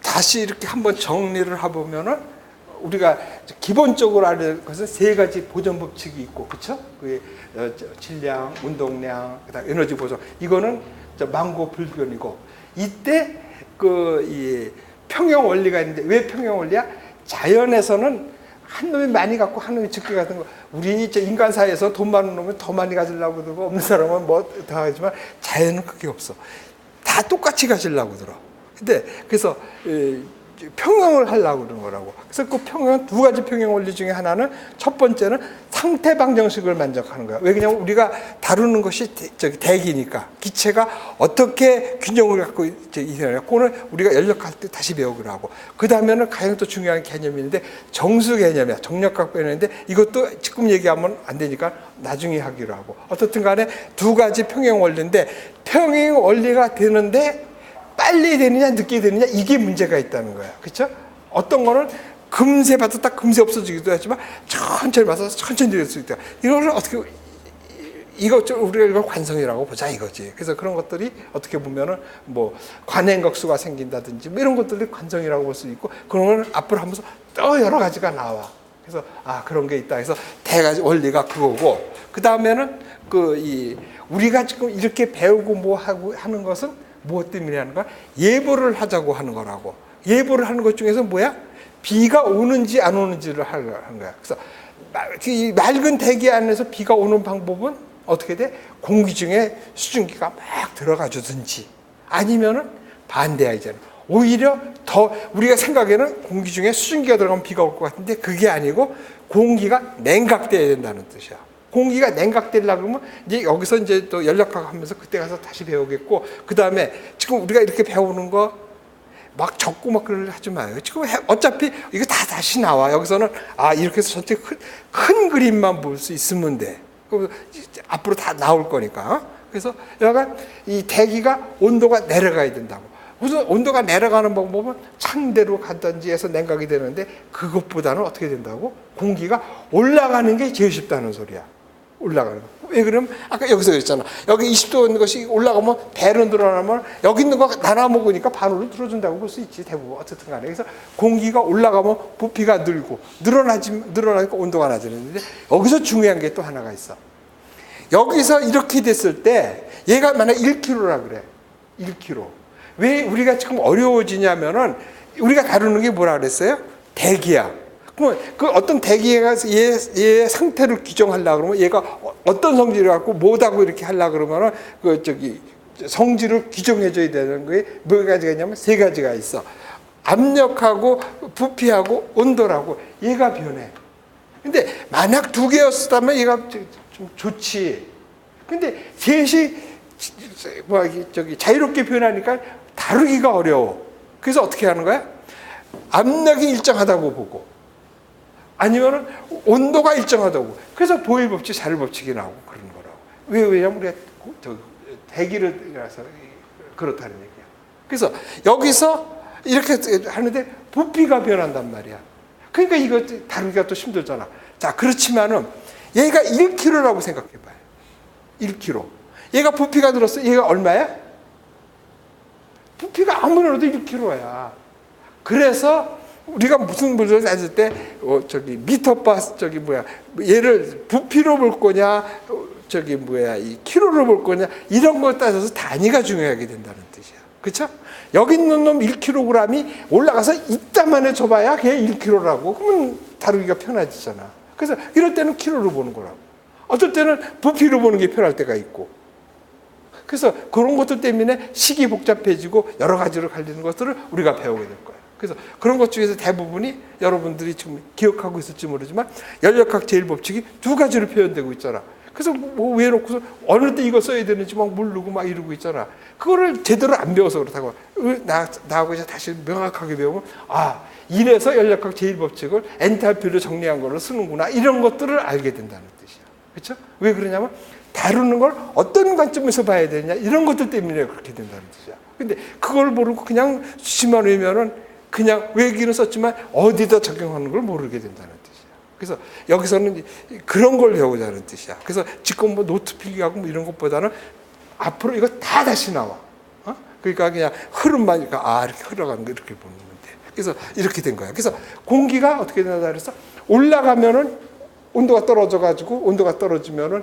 다시 이렇게 한번 정리를 해보면은 우리가 기본적으로 아는 것은 세 가지 보존 법칙이 있고, 그렇죠? 질량, 운동량, 그다음 에너지 보존. 이거는 만고 불변이고, 이때 이 평형 원리가 있는데, 왜 평형 원리야? 자연에서는 한 놈이 많이 갖고 한 놈이 적게 가는 거. 우리 인간 사회에서 돈 많은 놈은 더 많이 가지려고 들고, 없는 사람은 뭐 더 하지만 자연은 그게 없어. 다 똑같이 가지려고 들어. 근데 그래서 평형을 하려고 그러는 거라고. 그래서 그 평형, 두 가지 평형 원리 중에 하나는, 첫 번째는 상태 방정식을 만족하는 거야. 왜? 그냥 우리가 다루는 것이 대기니까, 기체가 어떻게 균형을 갖고 이생하냐, 그거는 우리가 연력할 때 다시 배우기로 하고, 그 다음에는 가장 또 중요한 개념인데 정수 개념이야. 정력학 개념인데, 이것도 지금 얘기하면 안 되니까 나중에 하기로 하고. 어떻든 간에 두 가지 평형 원리인데, 평형 원리가 되는데 빨리 되느냐 늦게 되느냐, 이게 문제가 있다는 거야. 그렇죠? 어떤 거는 금세 받았다 금세 없어지기도 하지만 천천히 받아서 천천히 될 수 있다. 이거를 어떻게, 우리가 이걸 관성이라고 보자 이거지. 그래서 그런 것들이 어떻게 보면은 뭐 관행각수가 생긴다든지 뭐 이런 것들이 관성이라고 볼 수 있고, 그런 걸 앞으로 하면서 또 여러 가지가 나와. 그래서 그런 게 있다. 그래서 대가지 원리가 그거고, 그 다음에는 우리가 지금 이렇게 배우고 뭐 하고 하는 것은 무엇 때문에 하는 거야? 예보를 하자고 하는 거라고. 예보를 하는 것 중에서 뭐야? 비가 오는지 안 오는지를 하는 거야. 그래서 이 맑은 대기 안에서 비가 오는 방법은 어떻게 돼? 공기 중에 수증기가 막 들어가 주든지, 아니면은 반대야. 이제는 오히려 더 우리가 생각에는 공기 중에 수증기가 들어가면 비가 올 것 같은데, 그게 아니고 공기가 냉각돼야 된다는 뜻이야. 공기가 냉각되려고 그러면 이제 여기서 이제 또 연력학 하면서 그때 가서 다시 배우겠고, 그 다음에 지금 우리가 이렇게 배우는 거 막 적고 막 그걸 하지 마요. 지금 어차피 이거 다 다시 나와. 여기서는 이렇게 해서 전체 큰 그림만 볼 수 있으면 돼. 그럼 앞으로 다 나올 거니까. 그래서 약간 이 대기가 온도가 내려가야 된다고. 우선 온도가 내려가는 방법은 창대로 가든지 해서 냉각이 되는데, 그것보다는 어떻게 된다고? 공기가 올라가는 게 제일 쉽다는 소리야. 올라가는 거. 왜 그러면 아까 여기서 그랬잖아. 여기 20도 있는 것이 올라가면 배로 늘어나면 여기 있는 거 나눠 먹으니까 반으로 들어준다고 볼 수 있지, 대부분. 어쨌든 간에. 그래서 공기가 올라가면 부피가 늘고, 늘어나니까 온도가 낮아지는데, 여기서 중요한 게 또 하나가 있어. 여기서 이렇게 됐을 때 얘가 만약 1kg라 그래. 1kg. 왜 우리가 지금 어려워지냐면은, 우리가 다루는 게 뭐라 그랬어요? 대기야. 그러면 그 어떤 대기가 얘 상태를 규정하려고 그러면, 얘가 어떤 성질을 갖고 뭐다고 이렇게 하려고 그러면은 성질을 규정해줘야 되는 거에 몇 가지가 있냐면 세 가지가 있어. 압력하고 부피하고 온도라고. 얘가 변해. 근데 만약 두 개였다면 얘가 좀 좋지. 근데 셋이 자유롭게 변하니까 다루기가 어려워. 그래서 어떻게 하는 거야? 압력이 일정하다고 보고, 아니면은 온도가 일정하다고. 그래서 보일 법칙, 자율 법칙이 나오고 그러는 거라고. 왜냐면 우리가 대기를 해서 그렇다는 얘기야. 그래서 여기서 이렇게 하는데 부피가 변한단 말이야. 그러니까 이거 다루기가 또 힘들잖아. 자, 그렇지만은 얘가 1kg라고 생각해봐요. 1kg. 얘가 부피가 늘었어. 얘가 얼마야? 부피가 아무리 넣어도 1kg야. 그래서 우리가 무슨 물건을 따질 때 미터바 얘를 부피로 볼 거냐, 이 키로로 볼 거냐, 이런 거 따져서 단위가 중요하게 된다는 뜻이야. 그렇죠? 여기 있는 놈 1kg이 올라가서 이따만해 줘봐야 그게 1kg라고. 그러면 다루기가 편해지잖아. 그래서 이럴 때는 키로로 보는 거라고. 어떨 때는 부피로 보는 게 편할 때가 있고. 그래서 그런 것들 때문에 식이 복잡해지고 여러 가지로 갈리는 것들을 우리가 배우게 될 거야. 그래서 그런 것 중에서 대부분이 여러분들이 지금 기억하고 있을지 모르지만, 연력학 제일법칙이 두 가지로 표현되고 있잖아. 그래서 뭐 왜 놓고서 어느 때 이거 써야 되는지 막 모르고 막 이러고 있잖아. 그거를 제대로 안 배워서 그렇다고. 나하고 이제 다시 명확하게 배우면, 이래서 연력학 제일법칙을 엔탈피로 정리한 걸로 쓰는구나, 이런 것들을 알게 된다는 뜻이야. 그렇죠? 왜 그러냐면 다루는 걸 어떤 관점에서 봐야 되냐, 이런 것들 때문에 그렇게 된다는 뜻이야. 근데 그걸 모르고 그냥 수치만 외우면은 그냥 외기는 썼지만 어디다 적용하는 걸 모르게 된다는 뜻이야. 그래서 여기서는 그런 걸 배우자는 뜻이야. 그래서 지금 뭐 노트 필기하고 뭐 이런 것보다는 앞으로 이거 다 다시 나와. 그러니까 그냥 흐름만 이렇게 이렇게 흘러가는 거 이렇게 보는 건데. 그래서 이렇게 된 거야. 그래서 공기가 어떻게 된다 그래서 올라가면은 온도가 떨어져가지고 온도가 떨어지면은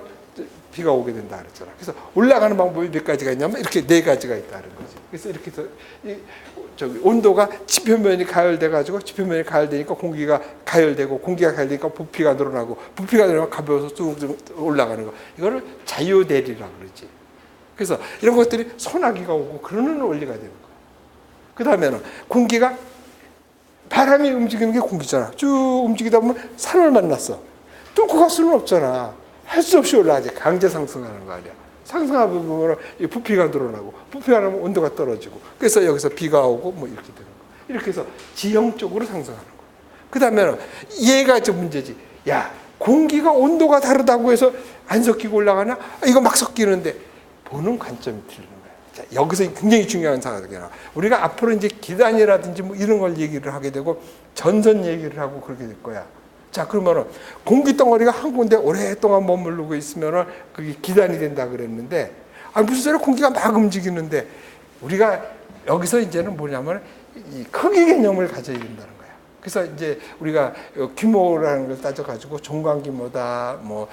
비가 오게 된다 그랬잖아. 그래서 올라가는 방법이 몇 가지가 있냐면 이렇게 네 가지가 있다는 거지. 그래서 이렇게 해서 온도가 지표면이 가열돼가지고 지표면이 가열되니까 공기가 가열되고 공기가 가열되니까 부피가 늘어나고 부피가 늘어나면 가벼워서 쭉 올라가는 거. 이거를 자유대리라고 그러지. 그래서 이런 것들이 소나기가 오고 그러는 원리가 되는 거야. 그 다음에는 공기가 바람이 움직이는 게 공기잖아. 쭉 움직이다 보면 산을 만났어. 뚫고 갈 수는 없잖아. 할 수 없이 올라가지. 강제 상승하는 거 아니야. 상승하다 보면 부피가 늘어나고 부피가 늘어나면 온도가 떨어지고 그래서 여기서 비가 오고 뭐 이렇게 되는 거. 이렇게 해서 지형적으로 상승하는 거. 그 다음에는 얘가 좀 문제지. 야, 공기가 온도가 다르다고 해서 안 섞이고 올라가나? 이거 막 섞이는데 보는 관점이 틀린 거야. 자, 여기서 굉장히 중요한 사항이야. 우리가 앞으로 이제 기단이라든지 뭐 이런 걸 얘기를 하게 되고 전선 얘기를 하고 그렇게 될 거야. 자, 그러면은 공기 덩어리가 한 군데 오랫동안 머무르고 있으면은 그게 기단이 된다 그랬는데, 무슨 소리야? 공기가 막 움직이는데 우리가 여기서 이제는 뭐냐면 이 크기 개념을 가져야 된다는 거야. 그래서 이제 우리가 규모라는 걸 따져가지고 종간 규모다, 뭐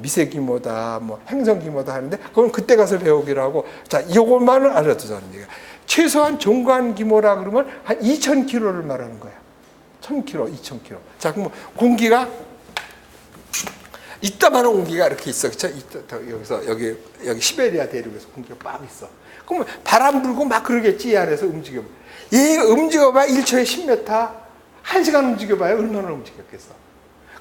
미세 규모다, 뭐 행성 규모다 하는데 그건 그때 가서 배우기로 하고, 자, 이것만은 알아두자는 얘기야. 최소한 종간 규모라 그러면 한 2,000km를 말하는 거야. 1,000km, 2,000km. 자, 그럼 공기가 이따만한 공기가 이렇게 있어, 그렇죠? 여기서 여기 시베리아 대륙에서 공기가 막 있어. 그러면 바람 불고 막 그러겠지, 이 안에서 움직여. 얘가 움직여봐야 1초에 10m, 1시간 움직여봐야 얼마나 움직였겠어.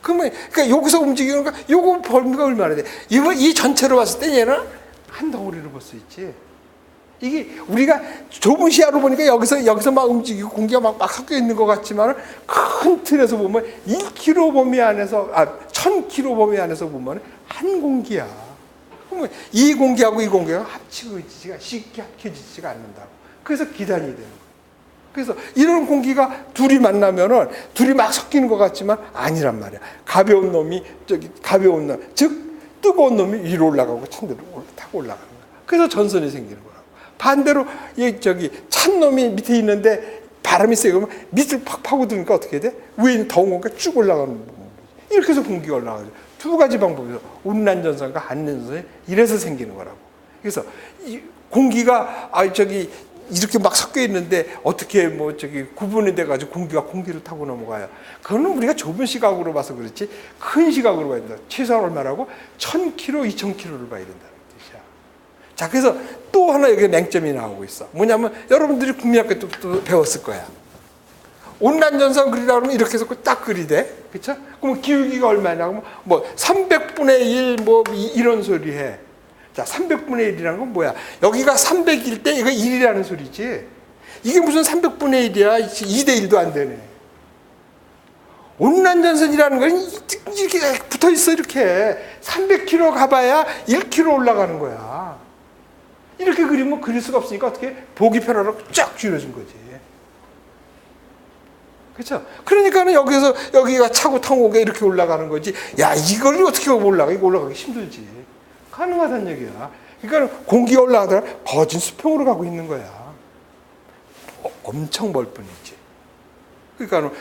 그러면 그러니까 여기서 움직이는 거, 요거 범위가 얼마나 돼? 이 전체로 봤을 때 얘는 한 덩어리로 볼 수 있지. 이게 우리가 좁은 시야로 보니까 여기서 막 움직이고 공기가 막 섞여 있는 것 같지만 큰 틀에서 보면 1km 범위 안에서 1,000km 범위 안에서 보면 한 공기야. 그러면 이 공기하고 이 공기가 합치지가 쉽게 합쳐지지가 않는다고. 그래서 기단이 되는 거야. 그래서 이런 공기가 둘이 만나면은 둘이 막 섞이는 것 같지만 아니란 말이야. 가벼운 놈이 즉 뜨거운 놈이 위로 올라가고 찬 데로 타고 올라가는 거야. 그래서 전선이 생기는 거야. 반대로 찬 놈이 밑에 있는데 바람이 세게 오면 밑을 팍 파고드니까 어떻게 돼? 위에는 더운 공기가 쭉 올라가는 거지. 이렇게 해서 공기가 올라가죠. 두 가지 방법이죠. 온난전선과 한난전선이 이래서 생기는 거라고. 그래서 이 공기가 이렇게 막 섞여 있는데 어떻게 구분이 돼가지고 공기를 타고 넘어가요. 그거는 우리가 좁은 시각으로 봐서 그렇지 큰 시각으로 봐야 된다. 최소한 얼마라고? 1,000km, 2,000km를 봐야 된다는 뜻이야. 자, 그래서 또 하나 여기 맹점이 나오고 있어. 뭐냐면 여러분들이 국민학교 때부터 배웠을 거야. 온난전선 그리라고 하면 이렇게 해서 딱 그리대. 그쵸? 그럼 기울기가 얼마냐고 뭐 300분의 1 뭐 이런 소리 해. 자, 300분의 1이라는 건 뭐야? 여기가 300일 때 이거 1이라는 소리지. 이게 무슨 300분의 1이야? 2대 1도 안 되네. 온난전선이라는 건 이렇게 붙어 있어, 이렇게. 300km 가봐야 1km 올라가는 거야. 이렇게 그리면 그릴 수가 없으니까 어떻게 보기 편하라고 쫙 줄여진 거지. 그렇죠? 그러니까는 여기가 차고 탕고가 이렇게 올라가는 거지. 야, 이걸 어떻게 올라가? 이거 올라가기 힘들지. 가능하다는 얘기야. 그러니까 공기가 올라가다가 거진 수평으로 가고 있는 거야. 엄청 멀 뿐이지. 그러니까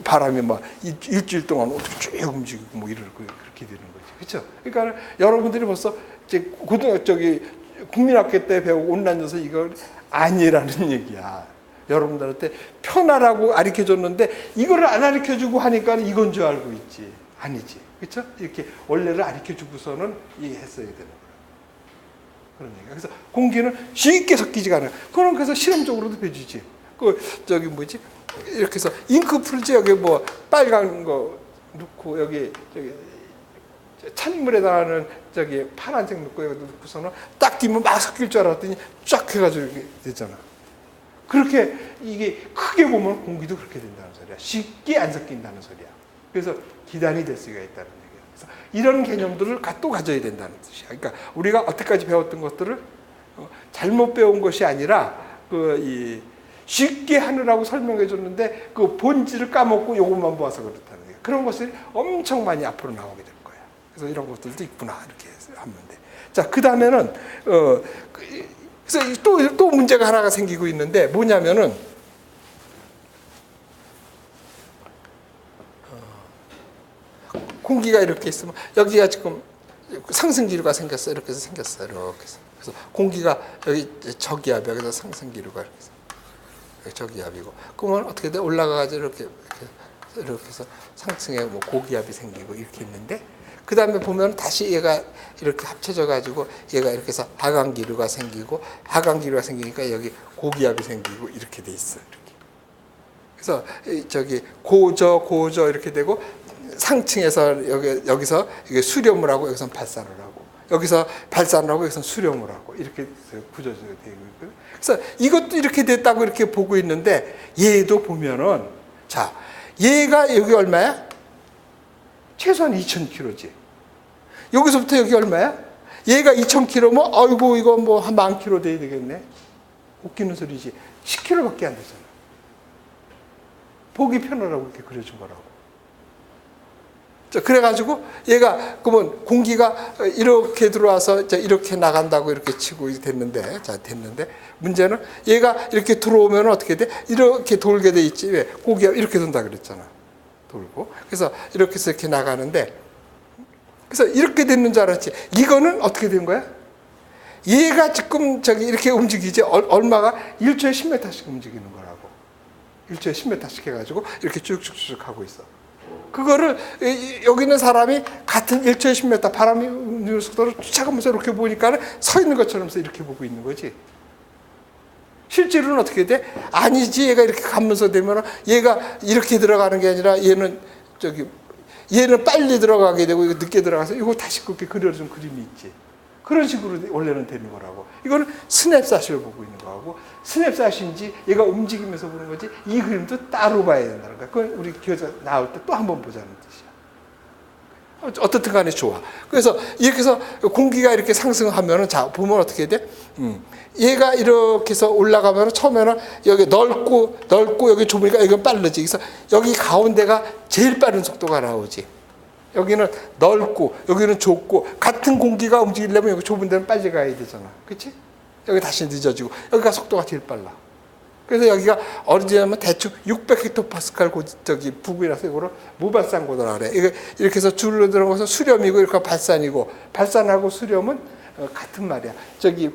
바람이 막 일주일 동안 어떻게 쭉 움직이고 뭐 이렇게 되는 거지. 그렇죠? 그러니까 여러분들이 벌써 국민학교 때 배우고 온난전선 이거 아니라는 얘기야. 여러분들한테 편하라고 가르쳐줬는데 이거를 안 가르쳐주고 하니까 이건 줄 알고 있지. 아니지. 그렇죠? 이렇게 원래를 가르쳐주고서는 이해했어야 되는 거야. 그런 얘기야. 그래서 공기는 쉽게 섞이지가 않아요. 그건 그래서 실험적으로도 배주지. 이렇게 해서 잉크 풀지 여기 뭐 빨간 거 넣고 여기 찬물에다가는 파란색 넣고 여기 넣고서는 딱 뒤면 막 섞일 줄 알았더니 쫙 해가지고 이렇게 됐잖아. 그렇게 이게 크게 보면 공기도 그렇게 된다는 소리야. 쉽게 안 섞인다는 소리야. 그래서 기단이 될 수가 있다는 얘기야. 그래서 이런 개념들을 또 가져야 된다는 뜻이야. 그러니까 우리가 어떻게까지 배웠던 것들을 잘못 배운 것이 아니라 쉽게 하느라고 설명해 줬는데 그 본질을 까먹고 요것만 보아서 그렇다는 거야. 그런 것들이 엄청 많이 앞으로 나오게 될 거야. 그래서 이런 것들도 있구나 이렇게 하면 돼. 자, 그 다음에는 그래서 또 문제가 하나가 생기고 있는데 뭐냐면은 공기가 이렇게 있으면 여기가 지금 상승기류가 생겼어. 이렇게 해서 생겼어요. 이렇게 해서. 그래서 공기가 여기 저기압이 여기서 상승기류가 이렇게 해서 저기압이고 그러면 어떻게 돼? 올라가가지고 이렇게 해서 상층에 뭐 고기압이 생기고 이렇게 있는데 그 다음에 보면 다시 얘가 이렇게 합쳐져 가지고 얘가 이렇게 해서 하강기류가 생기고 하강기류가 생기니까 여기 고기압이 생기고 이렇게 돼 있어. 이렇게. 그래서 저기 고저 이렇게 되고 상층에서 여기서 이게 수렴을 하고 여기서 발산을 하고 여기서 발산을 하고 여기서 수렴을 하고 이렇게 구조가 되고 있거든요. 그래서 이것도 이렇게 됐다고 이렇게 보고 있는데 얘도 보면은 자 얘가 여기 얼마야? 최소한 2,000km지. 여기서부터 여기 얼마야? 얘가 2,000km면 아이고 이거 뭐 한 10,000km 돼야 되겠네. 웃기는 소리지. 10km밖에 안 되잖아. 보기 편하라고 이렇게 그려준 거라고. 자, 그래가지고 얘가 그러면 공기가 이렇게 들어와서 이렇게 나간다고 이렇게 치고 됐는데, 자 됐는데 문제는 얘가 이렇게 들어오면 어떻게 돼? 이렇게 돌게 돼 있지. 왜? 고기가 이렇게 돈다 그랬잖아. 돌고. 그래서 이렇게 해서 이렇게 나가는데, 그래서 이렇게 됐는 줄 알았지. 이거는 어떻게 된 거야? 얘가 지금 이렇게 움직이지. 얼마가 1초에 10m씩 움직이는 거라고. 1초에 10m씩 해가지고 이렇게 쭉쭉쭉 하고 있어. 그거를 여기 있는 사람이 같은 1초에 10m 바람이 움직이는 속도를 쫓아가면서 이렇게 보니까 서 있는 것처럼 이렇게 보고 있는 거지. 실제로는 어떻게 돼? 아니지. 얘가 이렇게 가면서 되면 얘가 이렇게 들어가는 게 아니라 얘는 빨리 들어가게 되고 이거 늦게 들어가서 이거 다시 그렇게 그려준 그림이 있지. 그런 식으로 원래는 되는 거라고. 이거는 스냅샷을 보고 있는 거하고 스냅샷인지 얘가 움직이면서 보는 거지 이 그림도 따로 봐야 된다는 거야. 그건 우리 교재 나올 때 또 한 번 보자는 뜻이야. 어떻든 간에 좋아. 그래서 이렇게 해서 공기가 이렇게 상승하면은 자 보면 어떻게 돼? 얘가 이렇게 해서 올라가면 처음에는 여기 넓고 여기 좁으니까 이건 빠르지. 그래서 여기 가운데가 제일 빠른 속도가 나오지. 여기는 넓고 여기는 좁고 같은 공기가 움직이려면 여기 좁은 데는 빨리 가야 되잖아. 그렇지? 여기 다시 늦어지고 여기가 속도가 제일 빨라. 그래서 여기가 어디냐면 대충 600헥토파스칼 부근이라서 이거를 무발산고도라 그래. 이렇게 해서 줄로 들어가서 수렴이고 이렇게 발산이고 발산하고 수렴은 같은 말이야.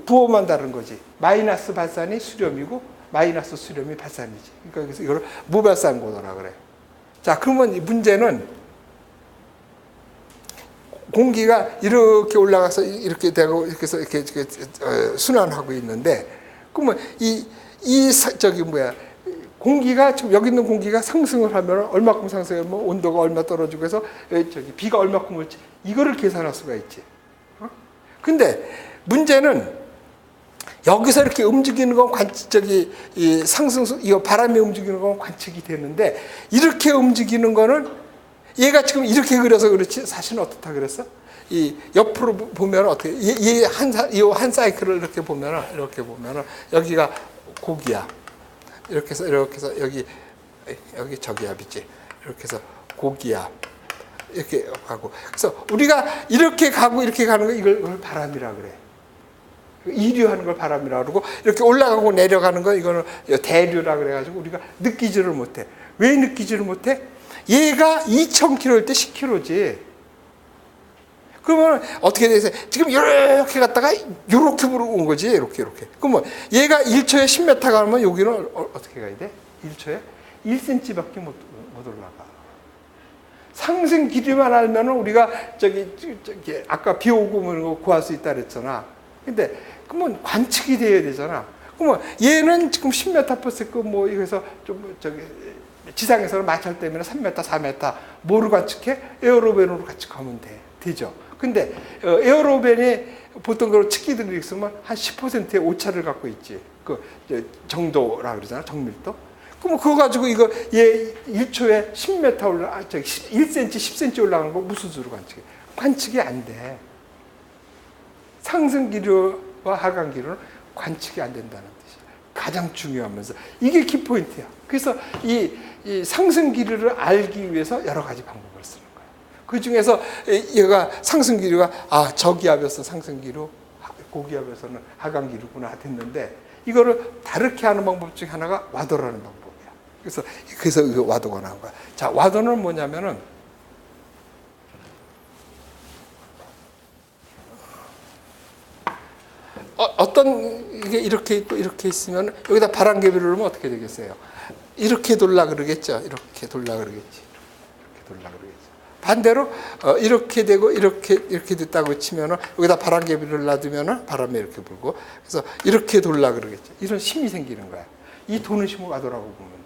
부호만 다른 거지. 마이너스 발산이 수렴이고 마이너스 수렴이 발산이지. 그러니까 그래서 이거를 무발산고도라 그래. 자, 그러면 이 문제는 공기가 이렇게 올라가서 이렇게 되고 이렇게 해서 이렇게 순환하고 있는데 그러면 공기가 지금 여기 있는 공기가 상승을 하면 얼마큼 상승하면 온도가 얼마 떨어지고 해서 비가 얼마큼 올지 이거를 계산할 수가 있지. 근데 문제는 여기서 이렇게 움직이는 건 이 바람이 움직이는 건 관측이 되는데 이렇게 움직이는 거는 얘가 지금 이렇게 그려서 그렇지 사실은 어떻다 그랬어? 이 옆으로 보면 어떻게 이 한 사이클을 이렇게 보면은 여기가 고기압 이렇게 해서 여기 저기압이지. 이렇게 해서 고기압 이렇게 가고 그래서 우리가 이렇게 가고 이렇게 가는 거 이걸 바람이라 그래. 이류하는 걸 바람이라 그러고 이렇게 올라가고 내려가는 거 이거는 대류라 그래가지고 우리가 느끼지를 못해. 왜 느끼지를 못해? 얘가 2,000km일 때 10km지. 그러면 어떻게 되세요? 지금 이렇게 갔다가 이렇게 온 거지. 이렇게. 그러면 얘가 1초에 10m 가면 여기는 어떻게 가야 돼? 1초에 1cm밖에 못 올라가. 상승 길이만 알면은 우리가 아까 비 오고 뭐 이런 거 구할 수 있다 그랬잖아. 근데 그러면 관측이 돼야 되잖아. 그러면 얘는 지금 10m/s 뭐 이거서 좀 지상에서는 마찰 때문에 3m, 4m 뭐로 관측해? 에어로벤으로 관측하면 되죠. 근데 에어로벤이 보통 그런 측기들이 있으면 한 10%의 오차를 갖고 있지. 그 정도라 그러잖아, 정밀도. 그럼 그거 가지고 이거 얘 1초에 10m 1cm, 10cm 올라가는 거 무슨 수로 관측해? 관측이 안 돼. 상승 기류와 하강 기류는 관측이 안 된다는 뜻이야. 가장 중요하면서 이게 키포인트야. 그래서 이 상승 기류를 알기 위해서 여러 가지 방법을 쓰는 거야. 그 중에서 얘가 상승 기류가 저기압이었어. 상승 기류 고기압에서는 하강기류구나 됐는데 이거를 다르게 하는 방법 중에 하나가 와도라는 방법이야. 그래서 이거 와도가 나온 거야. 자, 와도는 뭐냐면은 어떤 이게 이렇게 있고 이렇게 있으면 여기다 바람개비를 넣으면 어떻게 되겠어요? 이렇게 돌라 그러겠죠. 이렇게 돌라 그러겠지. 이렇게 돌라 그러겠죠. 반대로 이렇게 되고 이렇게 됐다고 치면은 여기다 바람개비를 놔두면은 바람이 이렇게 불고 그래서 이렇게 돌라 그러겠죠. 이런 힘이 생기는 거야. 이 도는 힘을 와도라고 보면 돼.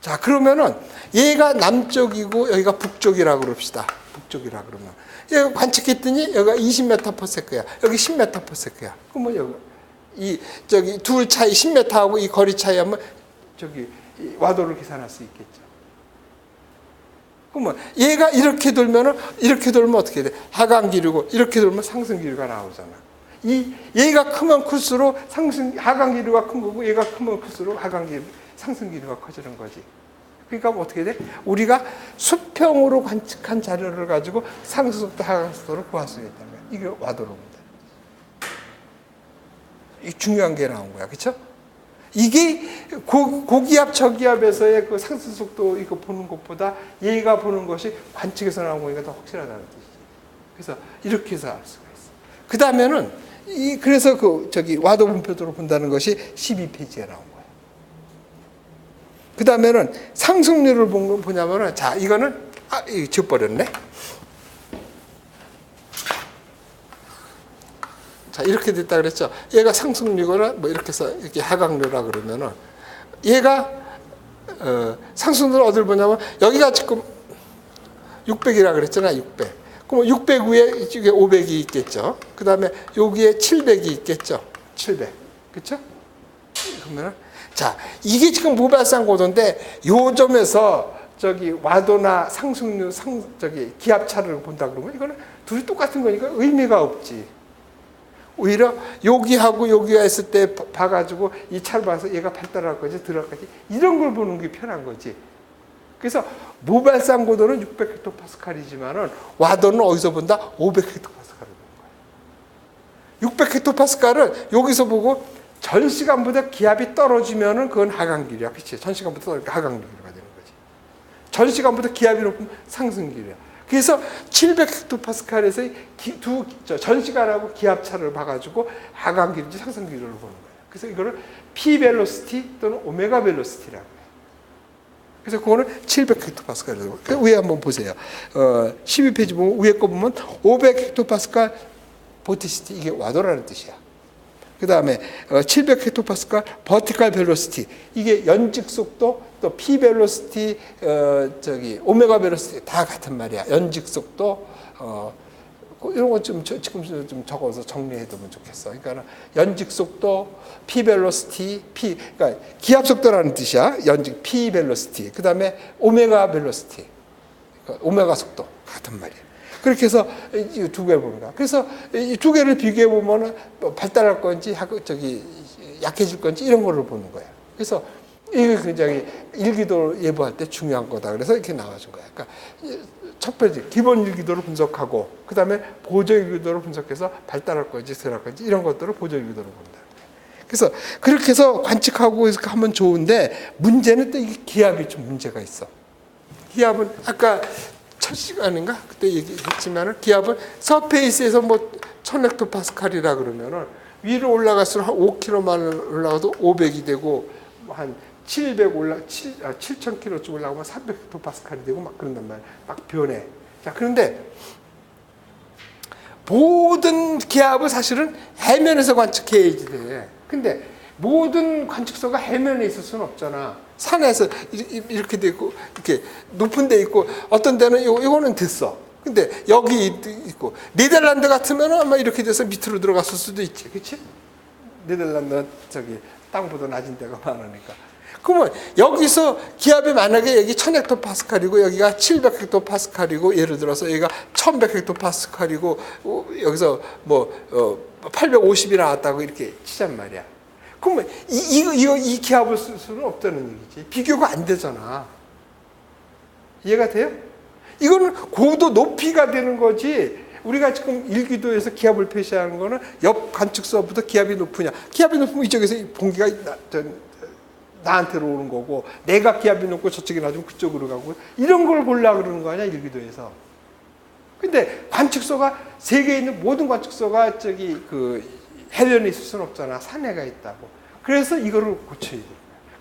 자, 그러면은 얘가 남쪽이고 여기가 북쪽이라고 그럽시다. 북쪽이라 그러면 얘가 관측했더니 여기가 20m/s야. 여기 10m/s야. 그러면 여기 저기 둘 차이 10m하고 이 거리 차이 하면 저기 와도를 계산할 수 있겠죠. 그러면 얘가 이렇게 돌면 어떻게 돼? 하강기류고 이렇게 돌면 상승기류가 나오잖아. 얘가 크면 클수록 하강기류가 큰 거고 얘가 크면 클수록 상승기류가 커지는 거지. 그러니까 어떻게 돼? 우리가 수평으로 관측한 자료를 가지고 상승속도 하강속도를 구할 수 있다는 거야. 이게 와도로입니다. 이 중요한 게 나온 거야. 그렇죠? 이게 고기압 저기압에서의 그 상승속도 이거 보는 것보다 얘가 보는 것이 관측에서 나온 거니까 더 확실하다는 뜻이지. 그래서 이렇게 해서 알 수가 있어. 그 다음에는 그래서 저기 와도 분표도로 본다는 것이 12페이지에 나온 거야. 그 다음에는 상승률을 본 건 뭐냐면은 자, 이거는 이거 지워버렸네. 자, 이렇게 됐다 그랬죠. 얘가 상승률이거나 뭐 이렇게 해서 이렇게 하강률이라 그러면은 얘가 상승률을 어딜 보냐면 여기가 지금 600이라 그랬잖아. 600. 그럼 600 위에 이쪽에 500이 있겠죠. 그 다음에 여기에 700이 있겠죠. 700. 그렇죠? 그러면은 자, 이게 지금 무발상 고도인데 요 점에서 저기 와도나 상승률 저기 기압차를 본다 그러면 이거는 둘이 똑같은 거니까 의미가 없지. 오히려 여기하고 여기가 있을 때 봐가지고 이 차를 봐서 얘가 발달할 거지 들어갈 거지 이런 걸 보는 게 편한 거지. 그래서 무발상 고도는 600헥토파스칼이지만은 와도는 어디서 본다? 500헥토파스칼을 보는 거야. 600헥토파스칼은 여기서 보고 전 시간보다 기압이 떨어지면은 그건 하강기류야. 그치? 전 시간보다 떨어지니까 하강기류가 되는 거지. 전 시간보다 기압이 높으면 상승기류야. 그래서 700헥토파스칼에서 전 시간하고 기압차를 봐가지고 하강기류인지 상승기류를 보는 거예요. 그래서 이거를 P 벨로시티 또는 오메가 벨로시티라고 해요. 그래서 그거는 700헥토파스칼이라고. 그 위에 한번 보세요. 12페이지 보면 위에 거 보면 500헥토파스칼 보티시티 이게 와도라는 뜻이야. 그 다음에 700헥토파스칼 버티칼 벨로시티 이게 연직 속도 또 P 벨로시티 저기 오메가 벨로시티 다 같은 말이야. 연직 속도 이런 거 지금 좀 적어서 정리해두면 좋겠어. 그러니까 연직 속도 P 벨로시티 그러니까 기압 속도라는 뜻이야. 연직 P 벨로시티 그 다음에 오메가 벨로시티 그러니까 오메가 속도 같은 말이야. 그렇게 해서 이 두 개를 보는 거야. 그래서 이 두 개를 비교해 보면 발달할 건지 저기 약해질 건지 이런 거를 보는 거야. 그래서 이게 굉장히 일기도 예보할 때 중요한 거다. 그래서 이렇게 나와준 거야. 그러니까 첫 번째 기본 일기도를 분석하고 그 다음에 보조 일기도를 분석해서 발달할 건지 덜할 건지 이런 것들을 보조 일기도로 본다. 그래서 그렇게 해서 관측하고 하면 좋은데 문제는 또 이게 기압이 좀 문제가 있어. 기압은 아까 첫 시간인가 그때 얘기했지만은 기압은 서페이스에서 뭐 1000헥토파스칼이라 그러면은 위로 올라갈수록 한 5km만 올라가도 500이 되고 한 7,000km쯤 올라가면 300헥토파스칼이 되고 막 그런단 말이야. 막 변해. 자, 그런데 모든 기압을 사실은 해면에서 관측해야지 돼. 근데 모든 관측소가 해면에 있을 수는 없잖아. 산에서 이렇게 돼 있고 이렇게 높은 데 있고 어떤 데는 이거는 됐어. 근데 여기 있고 네덜란드 같으면 아마 이렇게 돼서 밑으로 들어갔을 수도 있지. 그렇지? 네덜란드 저기 땅보다 낮은 데가 많으니까. 그러면 여기서 기압이 만약에 여기 1000헥토파스칼이고 여기가 700헥토파스칼이고 예를 들어서 여기가 1100헥토파스칼이고 여기서 뭐 850이 나왔다고 이렇게 치잔 말이야. 그러면 이 기압을 쓸 수는 없다는 얘기지. 비교가 안 되잖아. 이해가 돼요? 이거는 고도 높이가 되는 거지. 우리가 지금 일기도에서 기압을 표시하는 거는 옆 관측소보다 기압이 높으냐. 기압이 높으면 이쪽에서 공기가 나한테로 오는 거고, 내가 기압이 높고 저쪽이 낮으면 그쪽으로 가고, 이런 걸 보려고 그러는 거 아니야, 일기도에서. 근데 관측소가, 세계에 있는 모든 관측소가 저기 그 해변에 있을 수는 없잖아. 산에가 있다고. 그래서 이거를 고쳐야 돼.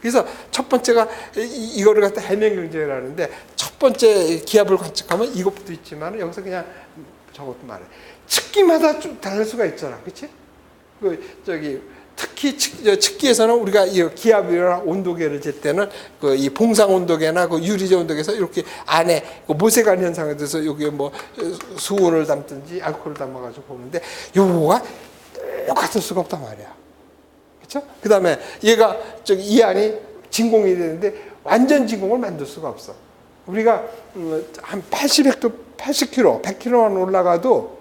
그래서 첫 번째가 이거를 갖다 해명 경쟁을 하는데, 첫 번째 기압을 관측하면 이것도 있지만, 여기서 그냥 저것도 말해. 측기마다 좀 다를 수가 있잖아. 그치? 특히 측기에서는 우리가 이 기압이나 온도계를 잴 때는 이 봉상 온도계나 그 유리제 온도계에서 이렇게 안에 그 모세관 현상에 대해서 여기에 뭐 수온을 담든지 알코올을 담아가지고 보는데, 요거가 똑같을 수가 없단 말이야. 그렇죠? 그 다음에 얘가 이 안이 진공이 되는데 완전 진공을 만들 수가 없어. 우리가 한 80km, 100km만 올라가도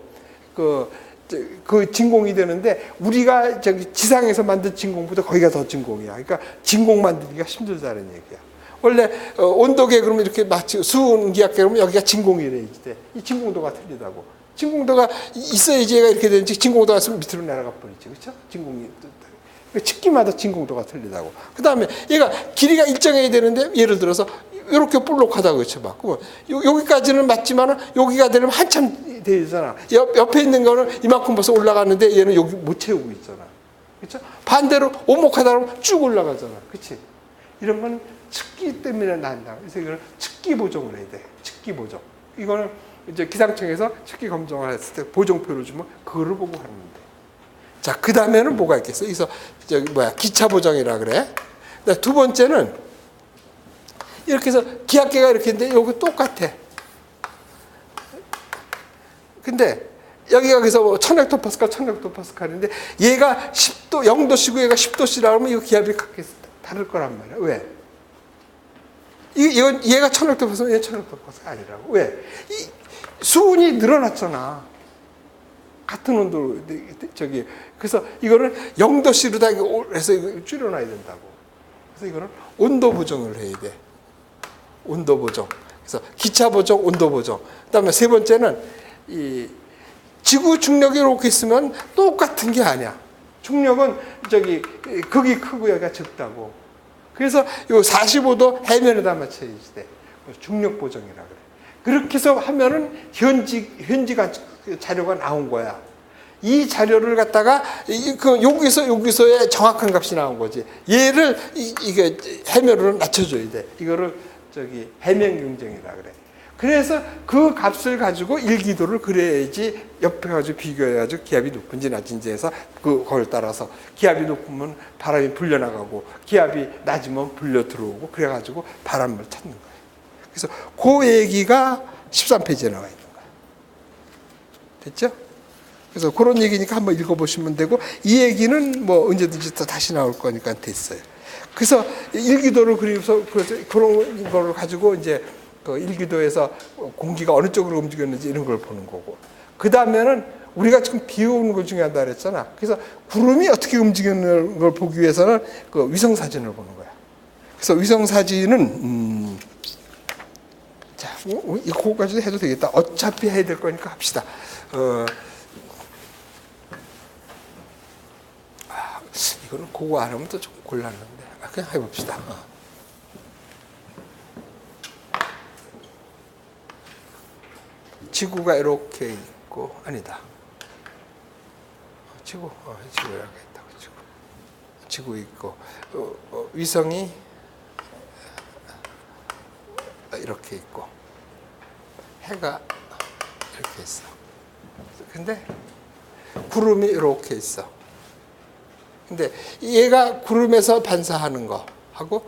그 진공이 되는데, 우리가 저기 지상에서 만든 진공보다 거기가 더 진공이야. 그러니까 진공 만들기가 힘들다는 얘기야. 원래 온도계 그러면 이렇게 마치 수온기압계 그러면 여기가 진공이 돼. 이 진공도가 틀리다고. 진공도가 있어야지 얘가 이렇게 되는지, 진공도가 있으면 밑으로 내려가 버리지. 그렇죠? 진공이 측기마다 진공도가 틀리다고. 그 다음에 얘가 길이가 일정해야 되는데, 예를 들어서 이렇게 볼록하다고 쳐봐. 여기까지는 맞지만 여기가 되려면 한참 되잖아. 옆에 있는 거는 이만큼 벌써 올라가는데 얘는 여기 못 채우고 있잖아. 그렇죠? 반대로 오목하다 그러면 쭉 올라가잖아. 그렇지? 이런 건 측기 때문에 난다. 그래서 이거는 측기 보정을 해야 돼. 측기 보정. 이거는 이제 기상청에서 측기 검정을 했을 때 보정표를 주면 그거를 보고 하는 데. 자, 그 다음에는 뭐가 있겠어? 그래서 기차 보정이라 그래. 두 번째는 이렇게 해서 기압계가 이렇게 있는데 여기 똑같아. 근데 여기가 그래서 1000헥토파스칼, 1000헥토파스칼인데 얘가 10도, 0도씨고 얘가 10도씨라 그러면 이 기압이 각각 다를 거란 말이야. 왜? 이건 얘가 1000헥토파스칼, 얘가 1000헥토파스칼 아니라고. 왜? 이 수온이 늘어났잖아. 같은 온도로 저기. 그래서 이거는 0도씨로 다 해서 줄여놔야 된다고. 그래서 이거는 온도 보정을 해야 돼. 온도 보정. 그래서 기차 보정, 온도 보정. 그다음에 세 번째는 이 지구 중력이 이렇게 있으면 똑같은 게 아니야. 중력은 저기 극이 크고 여기가 적다고. 그래서 요 45도 해면에다 맞춰야지 돼. 중력 보정이라 그래. 그렇게 해서 하면은 현지 자료가 나온 거야. 이 자료를 갖다가 여기서의 정확한 값이 나온 거지. 얘를 이게 해면으로 낮춰줘야 돼. 이거를 저기 해면 경쟁이라 그래. 그래서 그 값을 가지고 일기도를 그려야지 옆에 가지고 비교해가지고 기압이 높은지 낮은지 해서 그걸 따라서 기압이 높으면 바람이 불려나가고 기압이 낮으면 불려 들어오고 그래가지고 바람을 찾는 거예요. 그래서 그 얘기가 13페이지에 나와 있는 거예요. 됐죠? 그래서 그런 얘기니까 한번 읽어보시면 되고, 이 얘기는 뭐 언제든지 또 다시 나올 거니까 됐어요. 그래서 일기도를 그리면서 그런 걸 가지고 이제 그 일기도에서 공기가 어느 쪽으로 움직였는지 이런 걸 보는 거고, 그 다음에는 우리가 지금 비 오는 것 중요하다 그랬잖아. 그래서 구름이 어떻게 움직이는 걸 보기 위해서는 그 위성 사진을 보는 거야. 그래서 위성 사진은 자, 이거까지도 해도 되겠다. 어차피 해야 될 거니까 합시다. 이거는 그거 안 하면 또 좀 곤란한데, 그냥 해봅시다. 지구가 이렇게 있고, 아니다. 지구가 이렇게 있다고. 지구 있고, 위성이 이렇게 있고, 해가 이렇게 있어. 근데 구름이 이렇게 있어. 근데 얘가 구름에서 반사하는 거 하고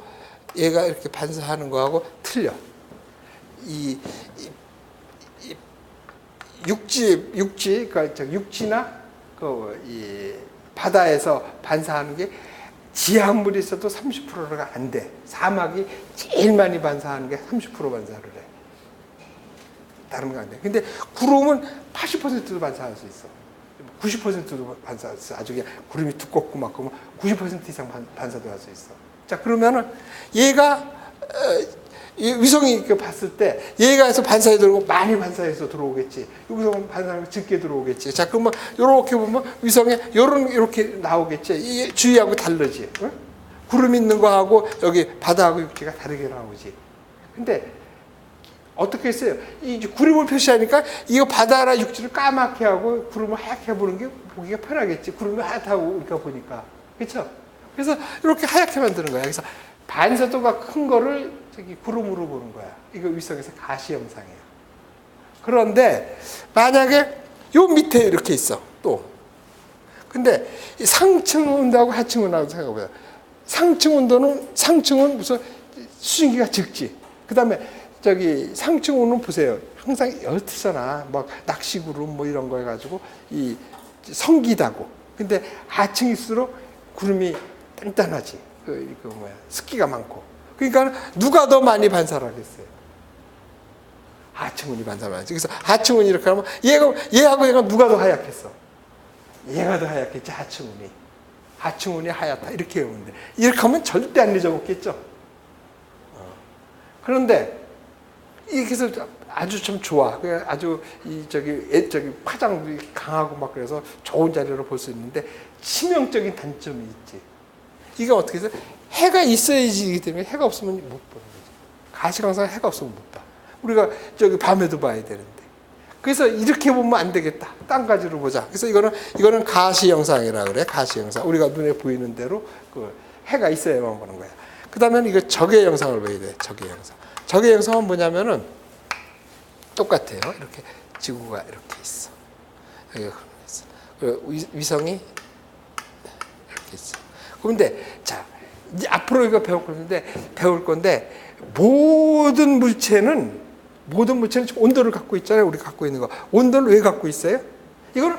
얘가 이렇게 반사하는 거하고 틀려. 이 육지, 그러니까 육지나 이 바다에서 반사하는 게 지하물이 있어도 30%가 안 돼. 사막이 제일 많이 반사하는 게 30% 반사를 해. 다른 거 안 돼. 근데 구름은 80%도 반사할 수 있어. 90%도 반사할 수 있어. 아주 그냥 구름이 두껍고 막 그러면 90% 이상 반사도 할 수 있어. 자, 그러면은 얘가 이 위성이 이렇게 봤을 때 얘가 해서 반사해 들어오고 많이 반사해서 들어오겠지. 여기서 반사하면 적게 들어오겠지. 자, 그러면 이렇게 보면 위성에 이렇게 나오겠지. 이 주위하고 다르지. 응? 구름 있는 거하고 여기 바다하고 육지가 다르게 나오지. 근데 어떻게 했어요? 이 구름을 표시하니까 이거 바다나 육지를 까맣게 하고 구름을 하얗게 보는 게 보기가 편하겠지. 구름이 하얗다고 우리가 보니까. 그렇죠? 그래서 이렇게 하얗게 만드는 거야. 그래서 반사도가 큰 거를 저기 구름으로 보는 거야. 이거 위성에서 가시 영상이에요. 그런데 만약에 요 밑에 이렇게 있어. 또. 근데 이 상층 온도하고 하층 온도하고 생각해보자. 상층은 무슨 수증기가 적지. 그 다음에 저기 상층 온도는 보세요. 항상 옅잖아. 막 낚시구름 뭐 이런 거 해가지고 이 성기다고. 근데 하층일수록 구름이 단단하지. 그 뭐야 습기가 많고. 그러니까 누가 더 많이 반사를 하겠어요? 하층운이 반사를 하지. 그래서 하층운이 이렇게 하면 얘하고 얘가 누가 더 하얗겠어? 얘가 더 하얗겠지. 하층운이 하얗다 이렇게 해오는데 이렇게 하면 절대 안 잊어먹겠죠. 그런데 이렇게 해서 아주 참 좋아. 아주 저기 파장도 강하고 막 그래서 좋은 자료로 볼 수 있는데 치명적인 단점이 있지. 이게 어떻게 해서 해가 있어야지기 때문에 해가 없으면 못 보는 거지. 가시광선 해가 없으면 못 봐. 우리가 저기 밤에도 봐야 되는데. 그래서 이렇게 보면 안 되겠다. 딴 가지로 보자. 그래서 이거는 가시 영상이라 그래. 가시 영상. 우리가 눈에 보이는 대로 그 해가 있어야만 보는 거야. 그다음에 이거 적외 영상을 봐야 돼. 적외 영상. 적외 영상은 뭐냐면은 똑같아요. 이렇게 지구가 이렇게 있어. 여기가 있어. 그리고 위성이 이렇게 있어. 그런데 자 이제 앞으로 이거 배울 건데 모든 물체는 온도를 갖고 있잖아요. 우리 갖고 있는 거. 온도를 왜 갖고 있어요? 이거는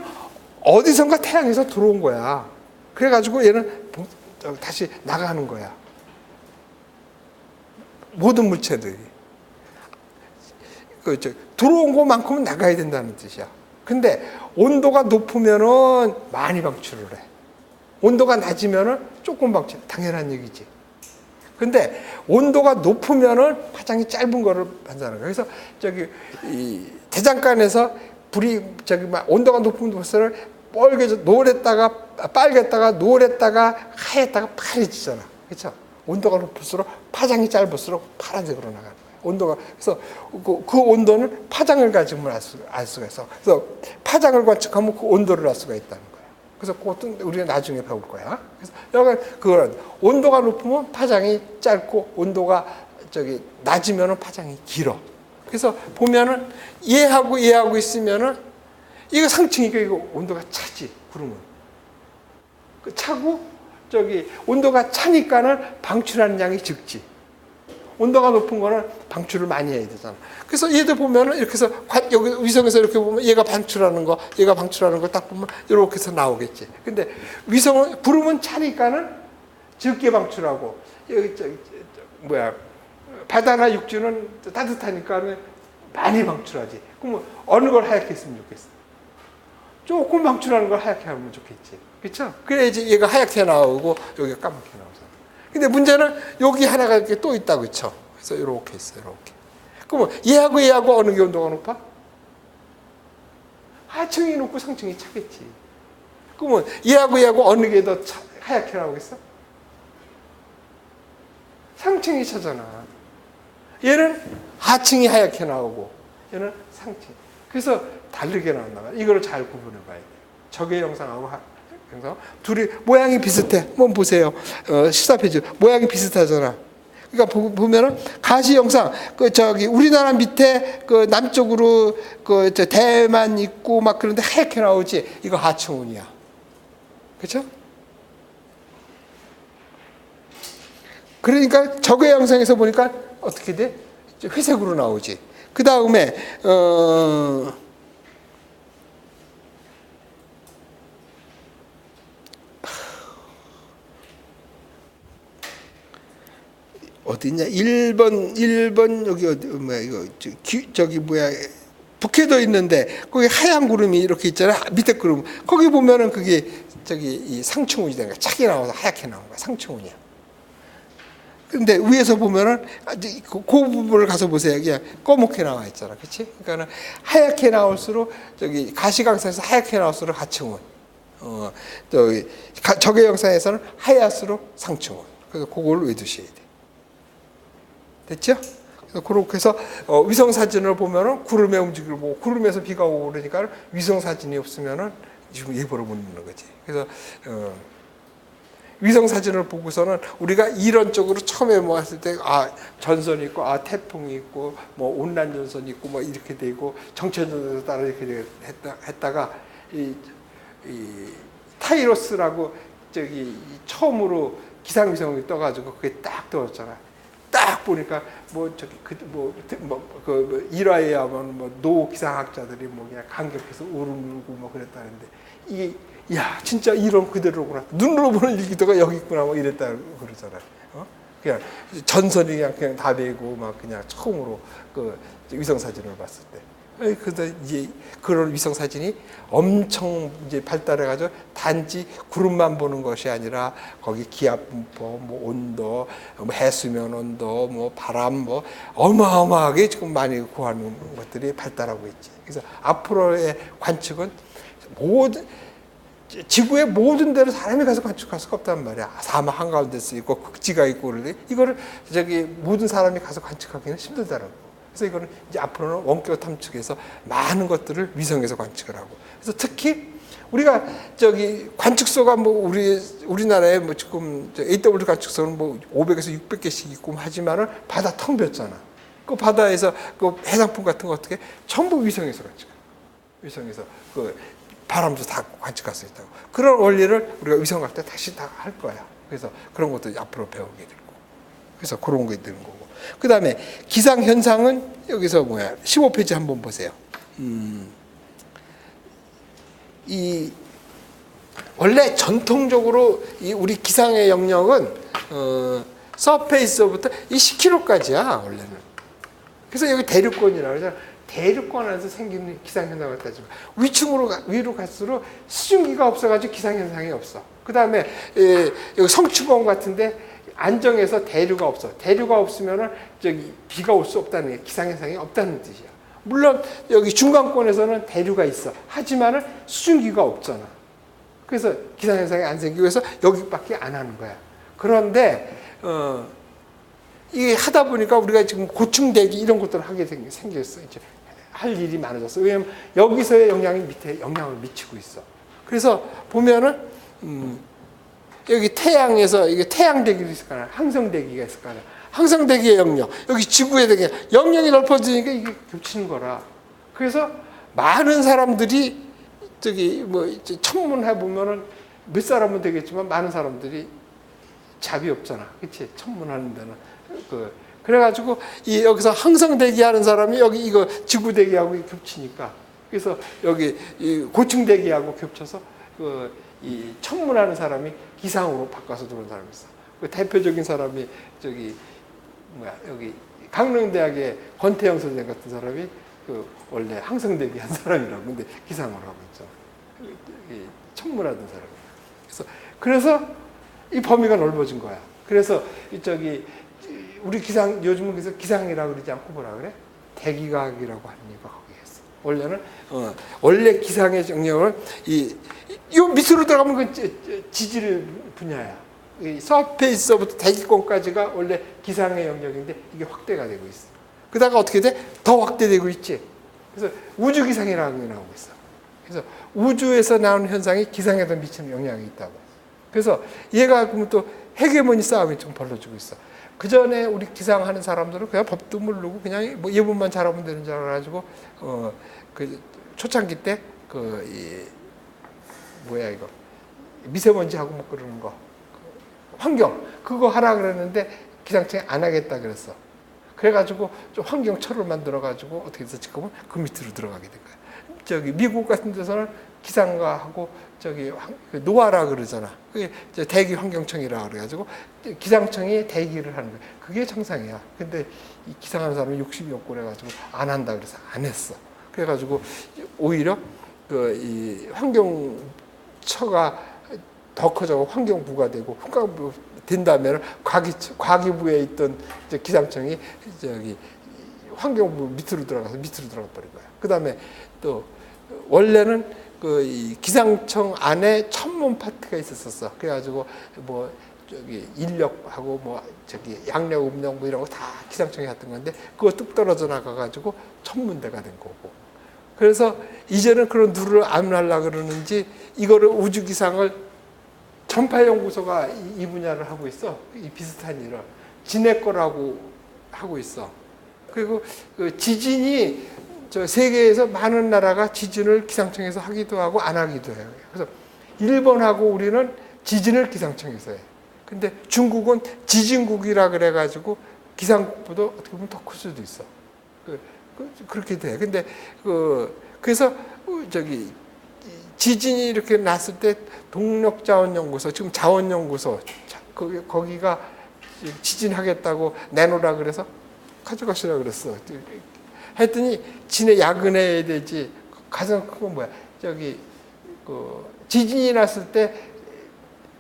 어디선가 태양에서 들어온 거야. 그래가지고 얘는 다시 나가는 거야. 모든 물체들이. 들어온 것만큼은 나가야 된다는 뜻이야. 근데 온도가 높으면은 많이 방출을 해. 온도가 낮으면은 조금 방출. 당연한 얘기지. 근데 온도가 높으면은 파장이 짧은 거를 반사하는 거야. 그래서 이 대장간에서 불이 온도가 높은 곳을 빨갰다가 노랬다가 하였다가 파래지잖아. 그렇죠? 온도가 높을수록 파장이 짧을수록 파란색으로 나가는 거야. 온도가 그래서 그 온도는 파장을 가지면 알 수가 있어. 그래서 파장을 관측하면 그 온도를 알 수가 있다는 거야. 그래서 그것도 우리가 나중에 배울 거야. 그래서 여기 그거는 온도가 높으면 파장이 짧고 온도가 낮으면은 파장이 길어. 그래서 보면은 얘하고 있으면은 이거 상층이니까 이거 온도가 차지. 구름은 그 차고 온도가 차니까는 방출하는 양이 적지. 온도가 높은 거는 방출을 많이 해야 되잖아. 그래서 얘들 보면은 이렇게 해서 여기 위성에서 이렇게 보면 얘가 방출하는 거 딱 보면 이렇게 해서 나오겠지. 근데 구름은 차니까는 적게 방출하고 여기 바다나 육지는 따뜻하니까는 많이 방출하지. 그러면 어느 걸 하얗게 했으면 좋겠어? 조금 방출하는 걸 하얗게 하면 좋겠지. 그렇죠? 그래야지 얘가 하얗게 나오고 여기가 까맣게 나오잖아. 근데 문제는 여기 하나가 이렇게 또 있다, 그렇죠? 그래서 이렇게 있어요, 이렇게. 그러면 얘하고 어느 게 온도가 높아? 하층이 높고 상층이 차겠지. 그러면 얘하고 어느 게 더 하얗게 나오겠어? 상층이 차잖아. 얘는 하층이 하얗게 나오고 얘는 상층. 그래서 다르게 나온다. 이거를 잘 구분해 봐야 돼. 적외 영상하고 영상 둘이 모양이 비슷해. 한번 보세요. 14페이지 모양이 비슷하잖아. 그러니까 보면은 가시 영상 우리나라 밑에 남쪽으로 대만 있고 막 그런데 하얗게 나오지. 이거 하층운이야. 그렇죠? 그러니까 적외 영상에서 보니까 어떻게 돼? 회색으로 나오지. 그 다음에 어디냐? 1번 여기 북해도 있는데 거기 하얀 구름이 이렇게 있잖아. 밑에 구름. 거기 보면은 그게 이 상층운이 되는 거야. 차게 나와서 하얗게 나오는 거야. 상층운이야. 근데 위에서 보면은 그 부분을 가서 보세요. 그냥 검게 나와 있잖아. 그렇지? 그러니까는 하얗게 나올수록 저기 가시광선에서 하얗게 나올수록 하층운. 저기 적외 영상에서는 하얄수록 상층운. 그래서 그걸 외두셔야 돼. 됐죠? 그렇게 해서 위성 사진을 보면은 구름의 움직임을 보고 구름에서 비가 오고 그러니까 위성 사진이 없으면은 지금 예보를 못 넣는 거지. 그래서 위성 사진을 보고서는 우리가 이론적으로 처음에 뭐 했을 때 전선이 있고 태풍이 있고 뭐 온난 전선이 있고 뭐 이렇게 되고 정체전선에 따라 이렇게 했다가 이 타이로스라고 저기 처음으로 기상위성이 떠가지고 그게 딱 떠왔잖아. 딱 보니까 뭐 저기 그 일화에 하면 뭐 노 기상학자들이 뭐 그냥 감격해서 울고 뭐 그랬다는데 이게 야 진짜 이론 그대로구나. 눈으로 보는 일기도가 여기 있구나 뭐 이랬다 그러잖아요. 그냥 전선이 그냥 다 되고 막 그냥 처음으로 그 위성 사진을 봤을 때. 그래서 이제 그런 위성 사진이 엄청 이제 발달해가지고 단지 구름만 보는 것이 아니라 거기 기압 분포, 뭐 온도, 뭐 해수면 온도, 뭐 바람, 뭐 어마어마하게 지금 많이 구하는 것들이 발달하고 있지. 그래서 앞으로의 관측은 지구의 모든 데로 사람이 가서 관측할 수가 없단 말이야. 사막 한가운데 있고 극지가 있고 그러는데 이거를 저기 모든 사람이 가서 관측하기는 힘들다는 거. 그래서 이거는 이제 앞으로는 원격 탐측에서 많은 것들을 위성에서 관측을 하고. 그래서 특히 우리가 저기 관측소가 뭐 우리나라에 뭐 지금 AW 관측소는 뭐 500에서 600개씩 있고 하지만은 바다 텅 비었잖아. 그 바다에서 그 해상풍 같은 거 어떻게 전부 위성에서 관측해. 위성에서 그 바람도 다 관측할 수 있다고. 그런 원리를 우리가 위성 갈 때 다시 다 할 거야. 그래서 그런 것도 앞으로 배우게 되고. 그래서 그런 게 되는 거고. 그 다음에 기상 현상은 여기서 15페이지 한번 보세요. 원래 전통적으로 우리 기상의 영역은 서페이스부터 10km까지야 원래는. 그래서 여기 대륙권이라고 그러잖아. 대륙권 안에서 생기는 기상현상을 따지면 위로 갈수록 수증기가 없어가지고 기상현상이 없어. 그 다음에 여기 성추공 같은데 안정해서 대류가 없어. 대류가 없으면은 저기 비가 올 수 없다는 게 기상현상이 없다는 뜻이야. 물론 여기 중간권에서는 대류가 있어. 하지만은 수증기가 없잖아. 그래서 기상현상이 안 생기고 해서 여기밖에 안 하는 거야. 그런데 이게 하다 보니까 우리가 지금 고층대기 이런 것들을 하게 생겼어. 이제 할 일이 많아졌어. 왜냐면 여기서의 영향이 밑에 영향을 미치고 있어. 그래서 보면은 여기 태양에서 이게 태양대기도 있을 거야. 항성대기가 있을 거야. 항성대기의 영역, 여기 지구의 대기, 영역이 넓어지니까 이게 겹치는 거라. 그래서 많은 사람들이 저기 뭐 천문해 보면은 몇 사람은 되겠지만 많은 사람들이 잡이 없잖아. 그렇지? 천문하는 데는 그래가지고 여기서 항성대기 하는 사람이 여기 이거 지구대기하고 겹치니까 그래서 여기 고층대기하고 겹쳐서 이 천문하는 사람이 기상으로 바꿔서 들어온 사람이 있어. 그 대표적인 사람이 여기 강릉대학의 권태영 선생 같은 사람이 원래 항성대기 한 사람이라고 근데 기상을 하고 있잖아. 천문하던 사람이. 그래서 이 범위가 넓어진 거야. 그래서 우리 요즘은 그래서 기상이라고 그러지 않고 뭐라 그래? 대기과학이라고 하는 이유가 거기에 있어. 원래는 원래 기상의 영역은 이 밑으로 들어가면 그 지질 분야야. 이 서페이스부터 대기권까지가 원래 기상의 영역인데 이게 확대가 되고 있어. 그러다가 어떻게 돼? 더 확대되고 있지. 그래서 우주 기상이라는 게 나오고 있어. 그래서 우주에서 나오는 현상이 기상에도 미치는 영향이 있다고. 그래서 얘가 그러면 또 헤게모니 싸움이 좀 벌어지고 있어. 그 전에 우리 기상하는 사람들은 그냥 법도 모르고 그냥 뭐 예문만 잘하면 되는 줄 알아가지고 그 초창기 때 미세먼지하고 뭐 그러는 거 환경 그거 하라 그랬는데 기상청이 안 하겠다 그랬어. 그래가지고 좀 환경처를 만들어가지고 어떻게 해서 지금은 그 밑으로 들어가게 된 거야. 미국 같은 데서는 기상과하고 노아라 그러잖아. 그게 대기 환경청이라 그래가지고 기상청이 대기를 하는 거야. 그게 정상이야. 근데 이 기상하는 사람이 욕심이 없고 그래가지고 안 한다 그래서 안 했어. 그래가지고 오히려 이 환경처가 더 커져 환경부가 되고 된다면 과기부에 있던 기상청이 저기 환경부 밑으로 들어가 버린 거예요. 그다음에 또 원래는 이 기상청 안에 천문 파트가 있었어. 그래가지고 뭐 저기 인력하고 뭐 저기 양력, 음력 뭐 이런 거 다 기상청에 갔던 건데 그거 뚝 떨어져 나가가지고 천문대가 된 거고. 그래서 이제는 그런 룰을 안 하려고 그러는지 이거를 우주기상을 전파연구소가 이 분야를 하고 있어. 이 비슷한 일을 지네 거라고 하고 있어. 그리고 그 지진이 저 세계에서 많은 나라가 지진을 기상청에서 하기도 하고 안 하기도 해요. 그래서 일본하고 우리는 지진을 기상청에서 해. 근데 중국은 지진국이라 그래가지고 기상국보다 어떻게 보면 더 클 수도 있어. 그렇게 돼. 근데 그래서 저기 지진이 이렇게 났을 때 동력자원연구소, 지금 자원연구소 거기가 지진하겠다고 내놓으라 그래서 가져가시라 그랬어. 했더니 지네 야근해야 되지. 가장 큰 건 뭐야? 저기 지진이 났을 때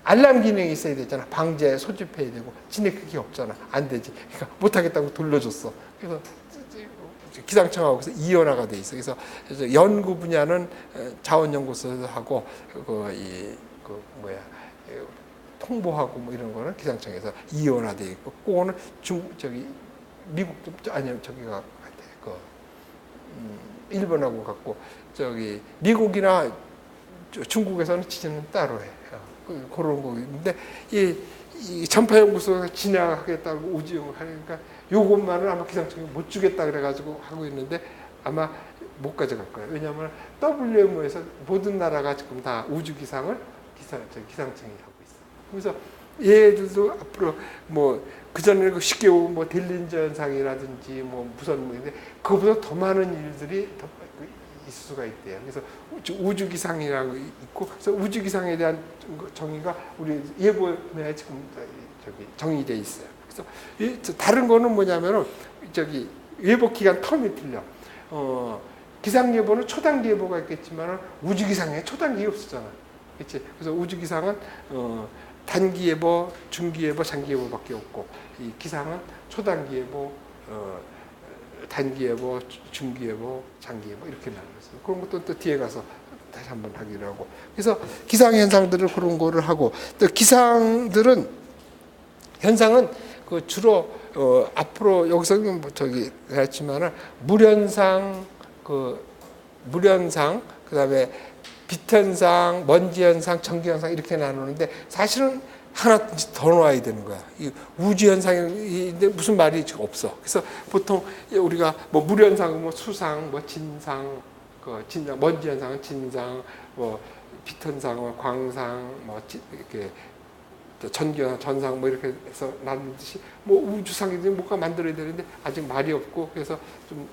알람 기능이 있어야 되잖아. 방제 소집해야 되고. 지네 그게 없잖아. 안 되지. 그러니까 못하겠다고 돌려줬어. 그래서 기상청하고 이원화가 돼 있어. 그래서 연구 분야는 자원연구소에서 하고 통보하고 뭐 이런 거는 기상청에서 이원화돼 있고, 그거는 미국도 아니면 저기가 같아. 일본하고 갖고 저기 미국이나 중국에서는 지진은 따로 해. 그런 거 있는데 이 전파연구소가 진행하겠다고 우주용 하니까 요것만은 아마 기상청이 못 주겠다 그래가지고 하고 있는데 아마 못 가져갈 거예요. 왜냐하면 WMO에서 모든 나라가 지금 다 우주기상을 기상청이 하고 있어. 그래서 얘들도 앞으로 뭐 그전에 쉽게 뭐 딜린저 현상이라든지 뭐 무슨 뭐인데 그거보다 더 많은 일들이 더 있을 수가 있대요. 그래서 우주기상이라고 있고, 그래서 우주기상에 대한 정의가 우리 예보에 지금 정의돼 있어요. 그래서 다른 거는 뭐냐면은 저기 예보 기간 텀이 틀려. 기상 예보는 초단기 예보가 있겠지만 우주기상에 초단기 없었잖아. 그렇지? 그래서 우주기상은 단기 예보, 중기 예보, 장기 예보밖에 없고, 이 기상은 초단기 예보, 단기 예보, 중기 예보, 장기 예보 이렇게 나눠서 그런 것도 또 뒤에 가서 다시 한번 하기로 하고. 그래서 기상 현상들을 그런 거를 하고, 또 기상들은 현상은 주로 앞으로 여기서 뭐 저기 했지만은 물현상, 그다음에 빛 현상, 먼지 현상, 전기 현상 이렇게 나누는데 사실은 하나 더 넣어야 되는 거야. 이 우주 현상인데 무슨 말이 없어. 그래서 보통 우리가 뭐 물 현상은 뭐 수상, 뭐 진상, 먼지 현상은 진상, 뭐 빛 현상은 광상, 뭐 이렇게 전기 현상, 전상 뭐 이렇게 해서 나누듯이 뭐 우주상이든 뭐가 만들어야 되는데 아직 말이 없고, 그래서 좀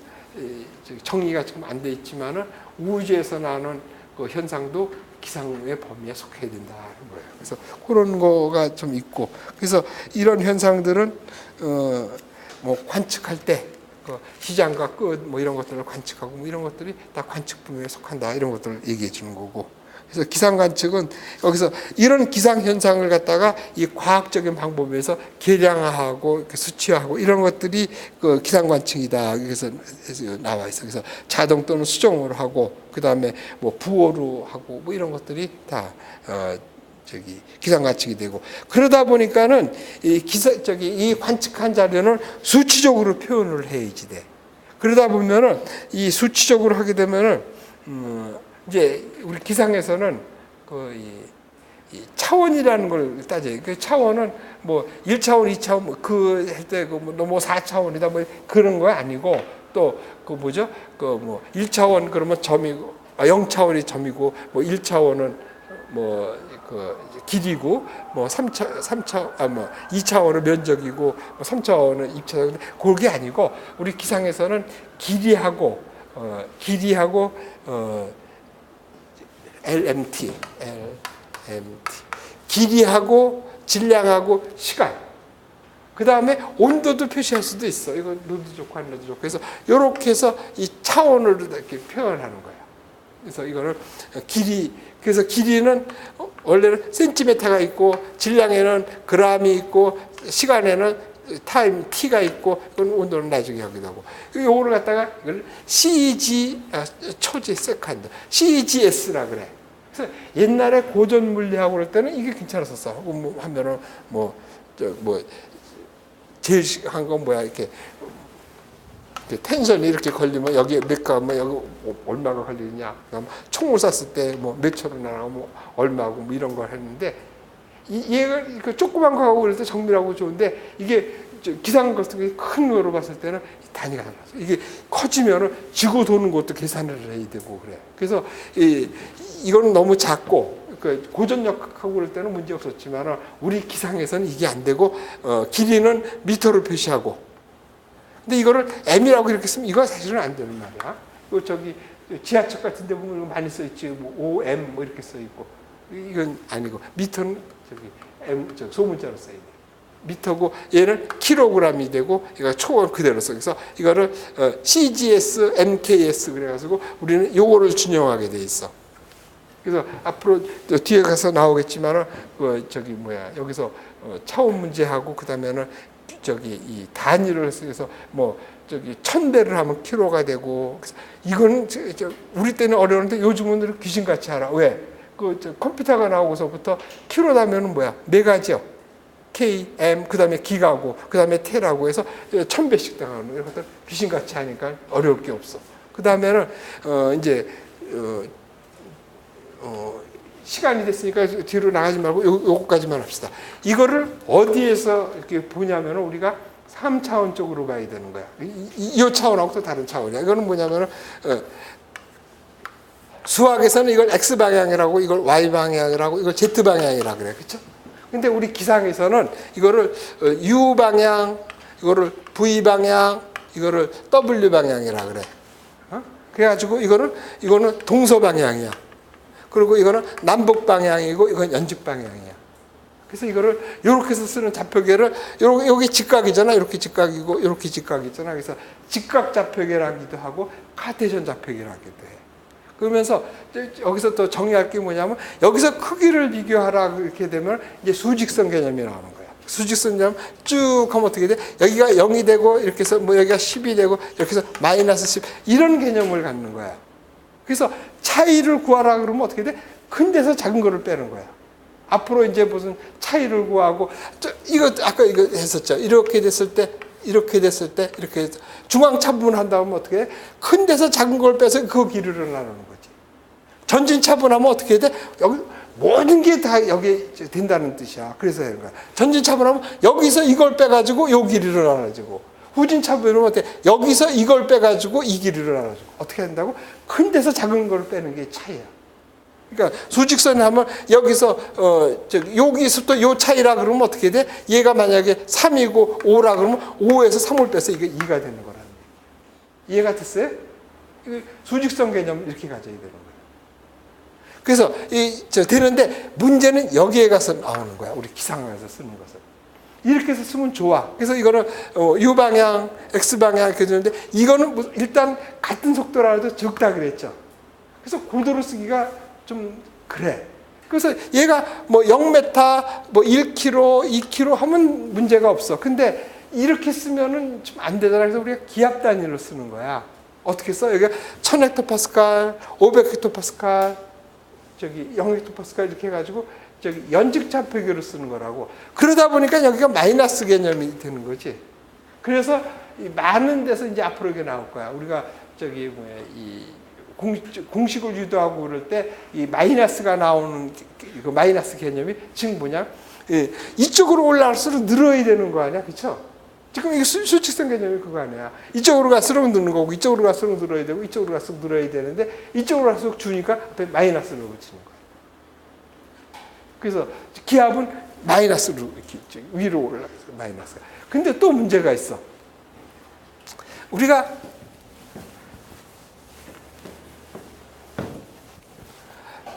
정의가 지금 안 돼 있지만은 우주에서 나는 그 현상도 기상의 범위에 속해야 된다는 거예요. 그래서 그런 거가 좀 있고, 그래서 이런 현상들은 뭐 관측할 때 시장과 끝 뭐 이런 것들을 관측하고 뭐 이런 것들이 다 관측 범위에 속한다, 이런 것들을 얘기해 주는 거고. 그래서 기상 관측은 여기서 이런 기상 현상을 갖다가 이 과학적인 방법에서 계량하고 수치화하고 이런 것들이 그 기상 관측이다. 그래서 나와 있어. 그래서 자동 또는 수정으로 하고, 그 다음에 뭐 부호로 하고 뭐 이런 것들이 다 기상 관측이 되고, 그러다 보니까는 이 관측한 자료는 수치적으로 표현을 해야지 돼. 그러다 보면은 이 수치적으로 하게 되면은 이제 우리 기상에서는 이 차원이라는 걸 따져요. 그 차원은 뭐 1차원, 2차원 그 할 때 뭐 4차원이다 뭐 그런 거 아니고, 또 뭐죠? 뭐 1차원 그러면 점이고, 0차원이 점이고, 뭐 1차원은 뭐 길이고, 뭐 2차원은 면적이고, 뭐 3차원은 입체적. 그게 아니고 우리 기상에서는 길이하고 LMT, 길이하고 질량하고 시간, 그 다음에 온도도 표시할 수도 있어. 이거 노도 좋고 안 노도 좋고. 그래서 이렇게 해서 이 차원을 이렇게 표현하는 거야. 그래서 이거를 그래서 길이는 원래는 센티미터가 있고 질량에는 그램이 있고 시간에는 타임 t가 있고 이건 온도는 나중에 하기도 하고 요거를 갖다가 이걸 CEG 초지 세컨드 CEGS라 그래. 그래서 옛날에 고전 물리하고 그럴 때는 이게 괜찮았었어. 뭐 하면은 뭐 제일 한 건 뭐야 이렇게 텐션이 이렇게 걸리면 여기에 몇가 뭐 여기 얼마가 걸리냐. 그다음 총을 쐈을 때 뭐 몇 초로 나가고 뭐 얼마고 뭐 이런 걸 했는데 얘가 그 조그만 거 하고 그럴 때 정밀하고 좋은데 이게 기상 같은 게 큰 거로 봤을 때는 단위가 달라서 이게 커지면은 지구 도는 것도 계산을 해야 되고 그래. 그래서 이거는 너무 작고 그 고전역하고 그럴 때는 문제 없었지만 우리 기상에서는 이게 안 되고 길이는 미터로 표시하고. 근데 이거를 m이라고 이렇게 쓰면 이거 사실은 안 되는 말이야. 저기 지하철 같은 데 보면 많이 써 있지. 뭐 OM 뭐 이렇게 써 있고. 이건 아니고 미터는 저기 M 소문자로 써야 돼. 미터고 얘는 킬로그램이 되고 이거 초원 그대로 써. 그래서 이거를 CGS, MKS 그래가지고 우리는 요거를 준용하게 돼 있어. 그래서 앞으로 뒤에 가서 나오겠지만은 저기 뭐야 여기서 차원 문제하고 그다음에는 저기 이 단위를 써서 뭐 저기 1000배를 하면 킬로가 되고 이거는 우리 때는 어려운데 요즘은 귀신같이 알아. 왜? 컴퓨터가 나오고서부터 킬로라면은 뭐야? 메가죠. K, M, 그 다음에 기가고, 그 다음에 테라고 해서 1000배씩 당하는 이런 것들 귀신같이 하니까 어려울 게 없어. 그 다음에는 이제 시간이 됐으니까 뒤로 나가지 말고 요거까지만 합시다. 이거를 어디에서 이렇게 보냐면 우리가 3차원적으로 봐야 되는 거야. 이 차원하고 또 다른 차원이야. 이거는 뭐냐면은 수학에서는 이걸 X 방향이라고, 이걸 Y 방향이라고, 이걸 Z 방향이라고 그래. 그렇죠? 근데 우리 기상에서는 이거를 U 방향, 이거를 V 방향, 이거를 W 방향이라 그래. 그래가지고 이거는 동서 방향이야. 그리고 이거는 남북 방향이고 이건 연직 방향이야. 그래서 이거를 이렇게 해서 쓰는 좌표계를 여기 직각이잖아. 이렇게 직각이고 이렇게 직각이잖아. 그래서 직각 좌표계라기도 하고 카테이션 좌표계라기도 해. 그러면서 여기서 또 정리할 게 뭐냐면 여기서 크기를 비교하라 이렇게 되면 이제 수직선 개념이 나오는 거야. 수직선 개념 쭉 하면 어떻게 돼? 여기가 0이 되고 이렇게 해서 뭐 여기가 10이 되고 이렇게 해서 마이너스 10 이런 개념을 갖는 거야. 그래서 차이를 구하라 그러면 어떻게 돼? 큰 데서 작은 거를 빼는 거야. 앞으로 이제 무슨 차이를 구하고 이거 아까 이거 했었죠. 이렇게 됐을 때 이렇게 중앙 차분한 다음에 어떻게 해? 큰 데서 작은 걸 빼서 그 길이를 나누는 거지. 전진 차분하면 어떻게 돼? 여기 모든 게 다 여기 된다는 뜻이야. 그래서 하는 거야. 전진 차분하면 여기서 이걸 빼가지고 요 길이를 나눠주고 후진 차분하면 어떻게? 여기서 이걸 빼가지고 이 길이를 나눠주고 어떻게 한다고? 큰 데서 작은 걸 빼는 게 차이야. 그러니까 수직선에 하면 여기서 여기서 또 요 차이라 그러면 어떻게 돼? 얘가 만약에 3이고 5라 그러면 5에서 3을 빼서 이게 2가 되는 거라는 거예요. 이해가 됐어요? 수직선 개념 이렇게 가져야 되는 거예요. 그래서 되는데 문제는 여기에 가서 나오는 거야. 우리 기상에서 쓰는 것을. 이렇게 해서 쓰면 좋아. 그래서 이거는 U 방향, X 방향 이렇게 되는데 이거는 일단 같은 속도라도 적다 그랬죠. 그래서 고도로 쓰기가 좀 그래. 그래서 얘가 뭐 0m, 뭐 1km, 2km 하면 문제가 없어. 근데 이렇게 쓰면은 좀 안 되잖아. 그래서 우리가 기압 단위로 쓰는 거야. 어떻게 써? 여기가 1000헥토파스칼, 500헥토파스칼, 저기 0헥토파스칼 이렇게 해가지고 저기 연직 좌표계로 쓰는 거라고. 그러다 보니까 여기가 마이너스 개념이 되는 거지. 그래서 많은 데서 이제 앞으로 이게 나올 거야. 우리가 저기 뭐야 공식을 유도하고 그럴 때 이 마이너스가 나오는 그 마이너스 개념이 지금 뭐냐? 이쪽으로 올라갈수록 늘어야 되는 거 아니야, 그렇죠? 지금 이게 수직선 개념이 그거 아니야. 이쪽으로 갈수록 느는 거고, 이쪽으로 갈수록 늘어야 되고, 이쪽으로 갈수록 늘어야 되는데 이쪽으로 갈수록 주니까 앞에 마이너스를 붙이는 거야. 그래서 기압은 마이너스로 이렇게 위로 올라가서 마이너스가. 근데 또 문제가 있어. 우리가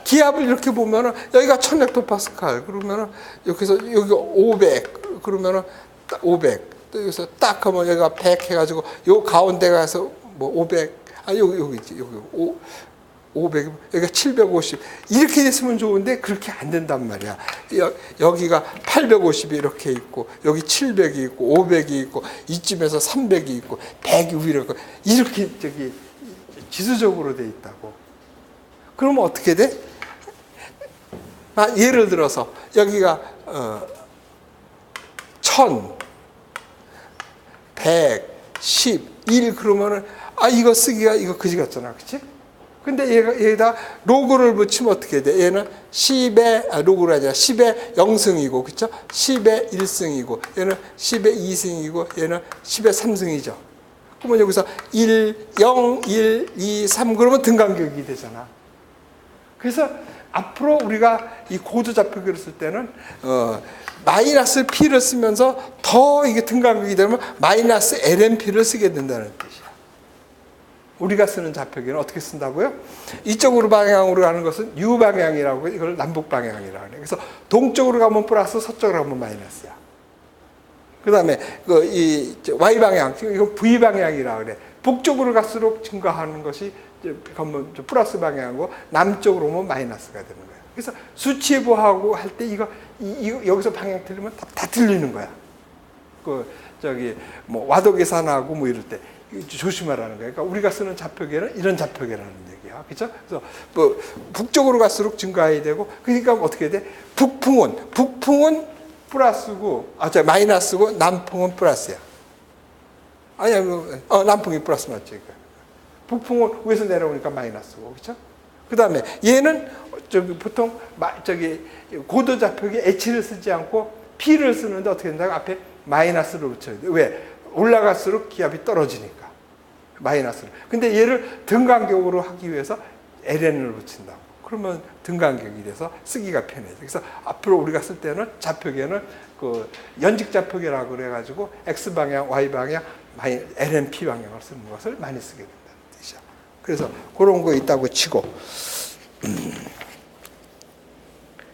기압을 이렇게 보면은 여기가 1000헥토파스칼 그러면은 여기서 여기 500 그러면은 500 또 여기서 딱 하면 여기가 100 해가지고 요 가운데 가서 뭐 500 여기 있지 여기 500, 여기가 750 이렇게 됐으면 좋은데 그렇게 안 된단 말이야. 여기가 850이 이렇게 있고 여기 700이 있고 500이 있고 이쯤에서 300이 있고 100이 위로 있고 이렇게 저기 지수적으로 돼 있다고. 그러면 어떻게 돼? 예를 들어서 여기가 1000, 100, 10, 1 그러면은 이거 쓰기가 이거 그지 같잖아, 그렇지? 근데 얘가 로그를 붙이면 어떻게 돼? 얘는 10의 로그가 아니라 10의 0승이고, 그렇죠? 10의 1승이고, 얘는 10의 2승이고, 얘는 10의 3승이죠. 그러면 여기서 1, 0, 1, 2, 3 그러면 등간격이 되잖아. 그래서 앞으로 우리가 이 고도 좌표기를 쓸 때는 마이너스 P를 쓰면서 더 이게 등간격이 되면 마이너스 LMP를 쓰게 된다는 뜻이야. 우리가 쓰는 좌표기는 어떻게 쓴다고요? 이쪽으로 방향으로 가는 것은 U 방향이라고, 이걸 남북 방향이라고 해. 그래서 동쪽으로 가면 플러스, 서쪽으로 가면 마이너스야. 그 다음에 이 Y 방향, 이건 V 방향이라고 그래. 북쪽으로 갈수록 증가하는 것이 그러면 플러스 방향이고 남쪽으로 오면 마이너스가 되는 거야. 그래서 수치보하고 할 때 이거 여기서 방향 틀리면 다 틀리는 거야. 뭐 와도 계산하고 뭐 이럴 때 조심하라는 거야. 그러니까 우리가 쓰는 좌표계는 이런 좌표계라는 얘기야. 그렇죠? 그래서 뭐 북쪽으로 갈수록 증가해야 되고, 그러니까 어떻게 돼? 북풍은 플러스고, 마이너스고 남풍은 플러스야. 아니야, 남풍이 플러스 맞지? 북풍은 위에서 내려오니까 마이너스고, 그렇죠? 그 다음에 얘는 보통 고도 좌표기 H를 쓰지 않고 P를 쓰는데 어떻게 된다고? 앞에 마이너스를 붙여야 돼. 왜? 올라갈수록 기압이 떨어지니까 마이너스를. 근데 얘를 등간격으로 하기 위해서 LN을 붙인다고. 그러면 등간격이 돼서 쓰기가 편해져. 그래서 앞으로 우리가 쓸 때는 좌표계는 연직 좌표계라고 그래가지고 X 방향, Y 방향, LNP 방향을 쓰는 것을 많이 쓰게 된다는 뜻이야. 그래서 그런 거 있다고 치고.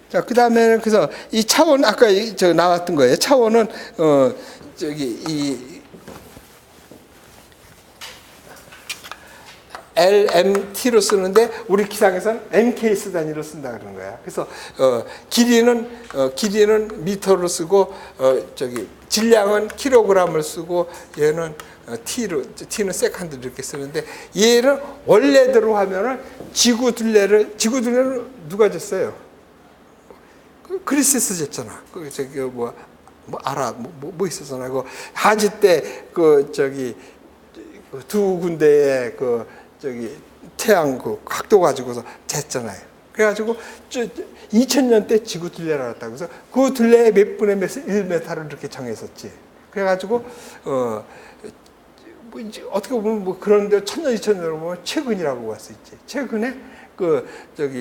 자, 그 다음에는 그래서 이 차원 아까 나왔던 거예요. 차원은 이 LMT로 쓰는데 우리 기상에서는 MKS 단위로 쓴다 그러는 거야. 그래서 길이는 미터로 쓰고 질량은 킬로그램을 쓰고 얘는 T는 세컨드 이렇게 쓰는데, 얘를 원래대로 하면은 지구 둘레를 누가 졌어요? 그리스에서 졌잖아. 뭐 있었잖아. 하지 때 두 군데에 태양 각도 가지고서 쟀잖아요. 그래가지고 2000년 때 지구 둘레라고 했다고. 그래서 그 둘레에 몇 분의 몇을 1m를 이렇게 정했었지. 그래가지고 어떻게 보면 그런데 1000년, 2000년으로 보면 최근이라고 할 수 있지. 최근에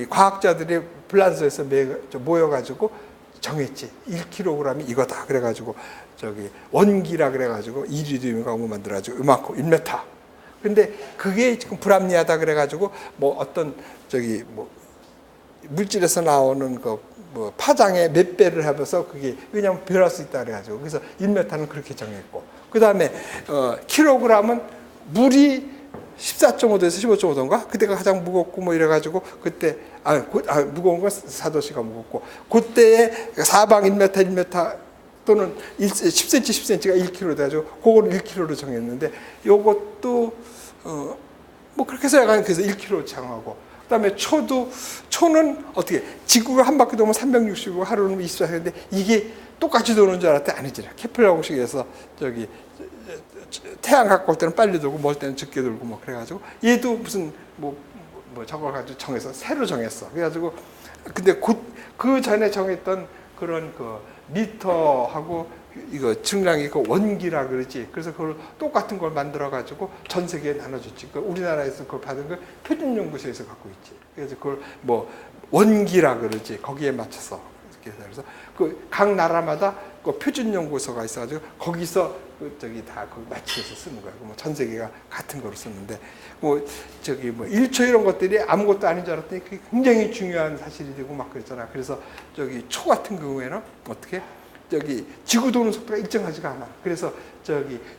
과학자들이 블란서에서 모여가지고 정했지. 1kg이 이거다. 그래가지고 원기라 그래가지고 이리듐인가 뭐 만들어가지고 이만큼 1m. 근데 그게 지금 불합리하다 그래가지고 뭐 어떤 물질에서 나오는 파장의 몇 배를 하면서 그게 왜냐면 변할 수 있다 그래가지고 그래서 1m는 그렇게 정했고, 그 다음에 킬로그램은 물이 14.5도에서 15.5도인가 그때가 가장 무겁고 뭐 이래가지고 그때 무거운 건 사도시가 무겁고 그때의 사방 1m 1m 또는 10cm 10cm가 1kg 돼가지고 그걸 1kg로 정했는데, 요것도 뭐 그렇게 해서 약간 그래서 1kg 정하고, 그다음에 초는 어떻게 지구가 한 바퀴 돌면 365 하루는 24시간인데 이게 똑같이 도는 줄 알았더니 아니지. 케플러공식에서 태양 가까울 때는 빨리 돌고 멀 때는 적게 돌고 뭐 그래가지고 얘도 무슨 뭐 저걸 가지고 정해서 새로 정했어. 그래가지고 근데 그 전에 정했던 그런 미터하고 이거 측량이 원기라 그러지. 그래서 그걸 똑같은 걸 만들어 가지고 전 세계에 나눠줬지. 우리나라에서 그걸 받은 걸 표준연구소에서 갖고 있지. 그래서 그걸 뭐 원기라 그러지. 거기에 맞춰서. 그래서 각 나라마다 표준연구소가 있어가지고 거기서 다 맞춰서 쓰는 거야. 뭐 전 세계가 같은 거로 쓰는데 뭐 1초 이런 것들이 아무것도 아닌 줄 알았더니 그게 굉장히 중요한 사실이 되고 막 그랬잖아. 그래서 초 같은 경우에는 어떻게 지구 도는 속도가 일정하지가 않아. 그래서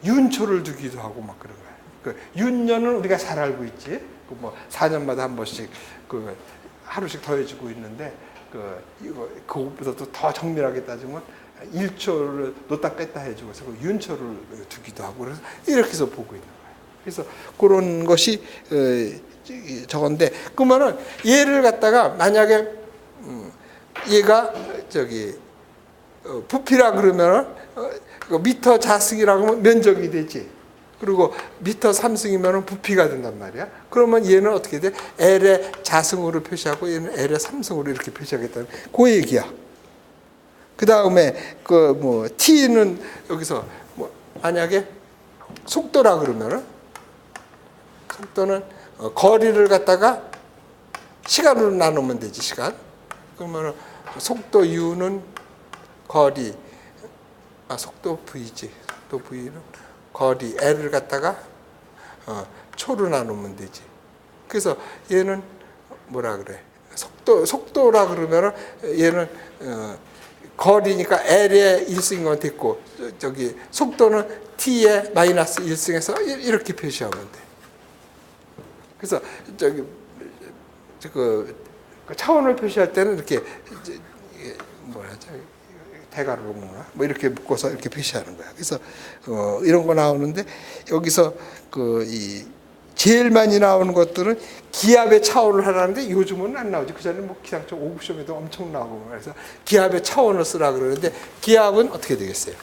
윤초를 두기도 하고 막 그런 거야. 윤년은 우리가 잘 알고 있지. 그 뭐 4년마다 한 번씩 그 하루씩 더해주고 있는데 그것보다도 더 정밀하게 따지면 1초를 놓다 뺐다 해주고서 그 윤초를 두기도 하고 그래서 이렇게 해서 보고 있는 거예요. 그래서 그런 것이 저건데 그러면은 얘를 갖다가 만약에 얘가 부피라 그러면은 미터 자승이라고 하면 면적이 되지. 그리고 미터 삼승이면 부피가 된단 말이야. 그러면 얘는 어떻게 돼? L의 자승으로 표시하고 얘는 L의 삼승으로 이렇게 표시하겠다는 그 얘기야. 그 다음에 T는 여기서 만약에 속도라 그러면은 속도는 거리를 갖다가 시간으로 나누면 되지, 시간. 그러면 속도 U는 거리, 속도 V지. 속도 V는 거리 L을 갖다가 초로 나누면 되지. 그래서 얘는 뭐라 그래? 속도라 그러면은 얘는 거리니까 L의 1승인 됐고 속도는 T의 마이너스 1승에서 이렇게 표시하면 돼. 그래서 차원을 표시할 때는 이렇게 대괄호로 묶나? 뭐 이렇게 묶어서 이렇게 표시하는 거야. 그래서 이런 거 나오는데 여기서 이 제일 많이 나오는 것들은 기압의 차원을 하라는데 요즘은 안 나오지. 그전에 뭐 기상청 5급 시험에도 엄청 나오고 그래서 기압의 차원을 쓰라 그러는데 기압은 어떻게 되겠어요?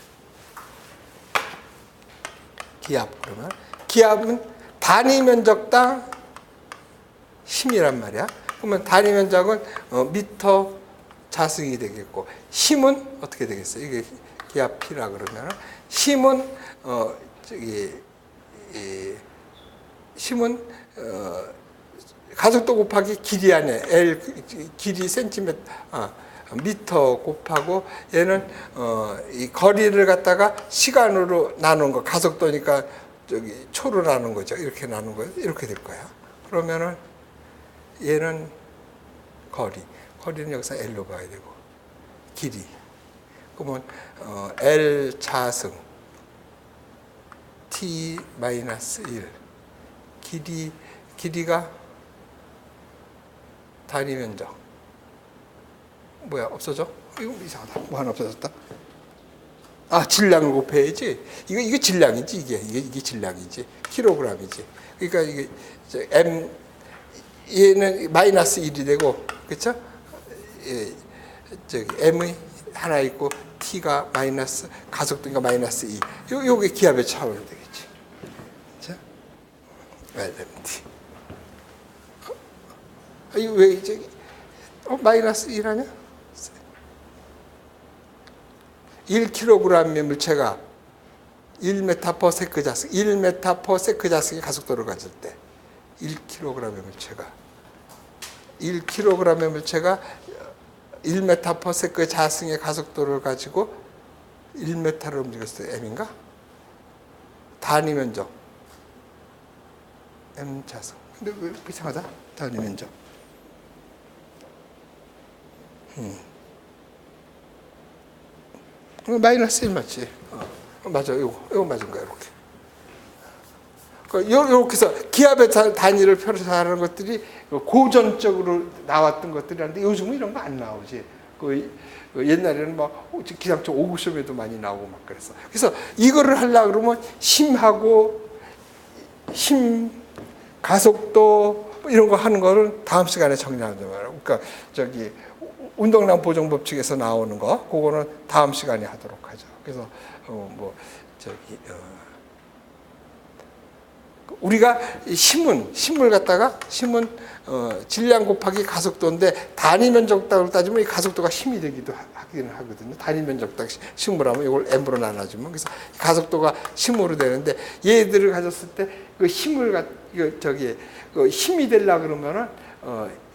그러면 기압은 단위 면적당 힘이란 말이야. 그러면 단위 면적은 미터 자승이 되겠고 힘은 어떻게 되겠어요? 이게 기압 P라 그러면 힘은 힘은 가속도 곱하기 길이 안에 L 길이 센티미터 미터 곱하고 얘는 이 거리를 갖다가 시간으로 나눈 거 가속도니까 초로 나눈 거죠. 이렇게 나눈 거 이렇게 될 거야. 그러면은 얘는 거리는 여기서 L로 봐야 되고 길이 그러면 L 자승 T 마이너스 1 길이가 단위 면적 뭐야 없어져? 이거 이상하다. 뭐 하나 없어졌다. 질량을 곱해야지. 이게 질량이지 이게 질량이지. 킬로그램이지. 그러니까 이게 얘는 마이너스 1이 되고 그렇죠? M이 하나 있고 T가 마이너스 가속도가 마이너스 2. 요게 기압의 차원이 되겠지. 자, LMT. 이거 왜 이제 마이너스 1 하냐? 1kg의 물체가 1m/s 자승, 1m/s 가속도를 가질 때 1kg의 물체가 1m/s 자승의 가속도를 가지고 1m를 움직였을 때 m인가? 단위 면적 m 자승. 근데 왜 이상하다? 단위 면적. 마이너스 1 맞지? 맞아. 이거 맞은 거야, 이렇게. 이렇게 해서 기압의 단위를 표시하는 것들이 고전적으로 나왔던 것들이란데 요즘은 이런 거 안 나오지. 옛날에는 막 기상청 5급 시험에도 많이 나오고 막 그랬어. 그래서 이거를 하려고 그러면 힘하고 힘, 가속도 이런 거 하는 거를 다음 시간에 정리하는 거예요. 그러니까 운동량 보정 법칙에서 나오는 거, 그거는 다음 시간에 하도록 하죠. 그래서 우리가 힘을 갖다가 힘은 질량 곱하기 가속도인데 단위 면적당으로 따지면 이 가속도가 힘이 되기도 하기는 하거든요. 단위 면적당 힘을 하면 이걸 m으로 나눠주면 그래서 가속도가 힘으로 되는데 얘들을 가졌을 때 그 힘을 힘이 되려 그러면은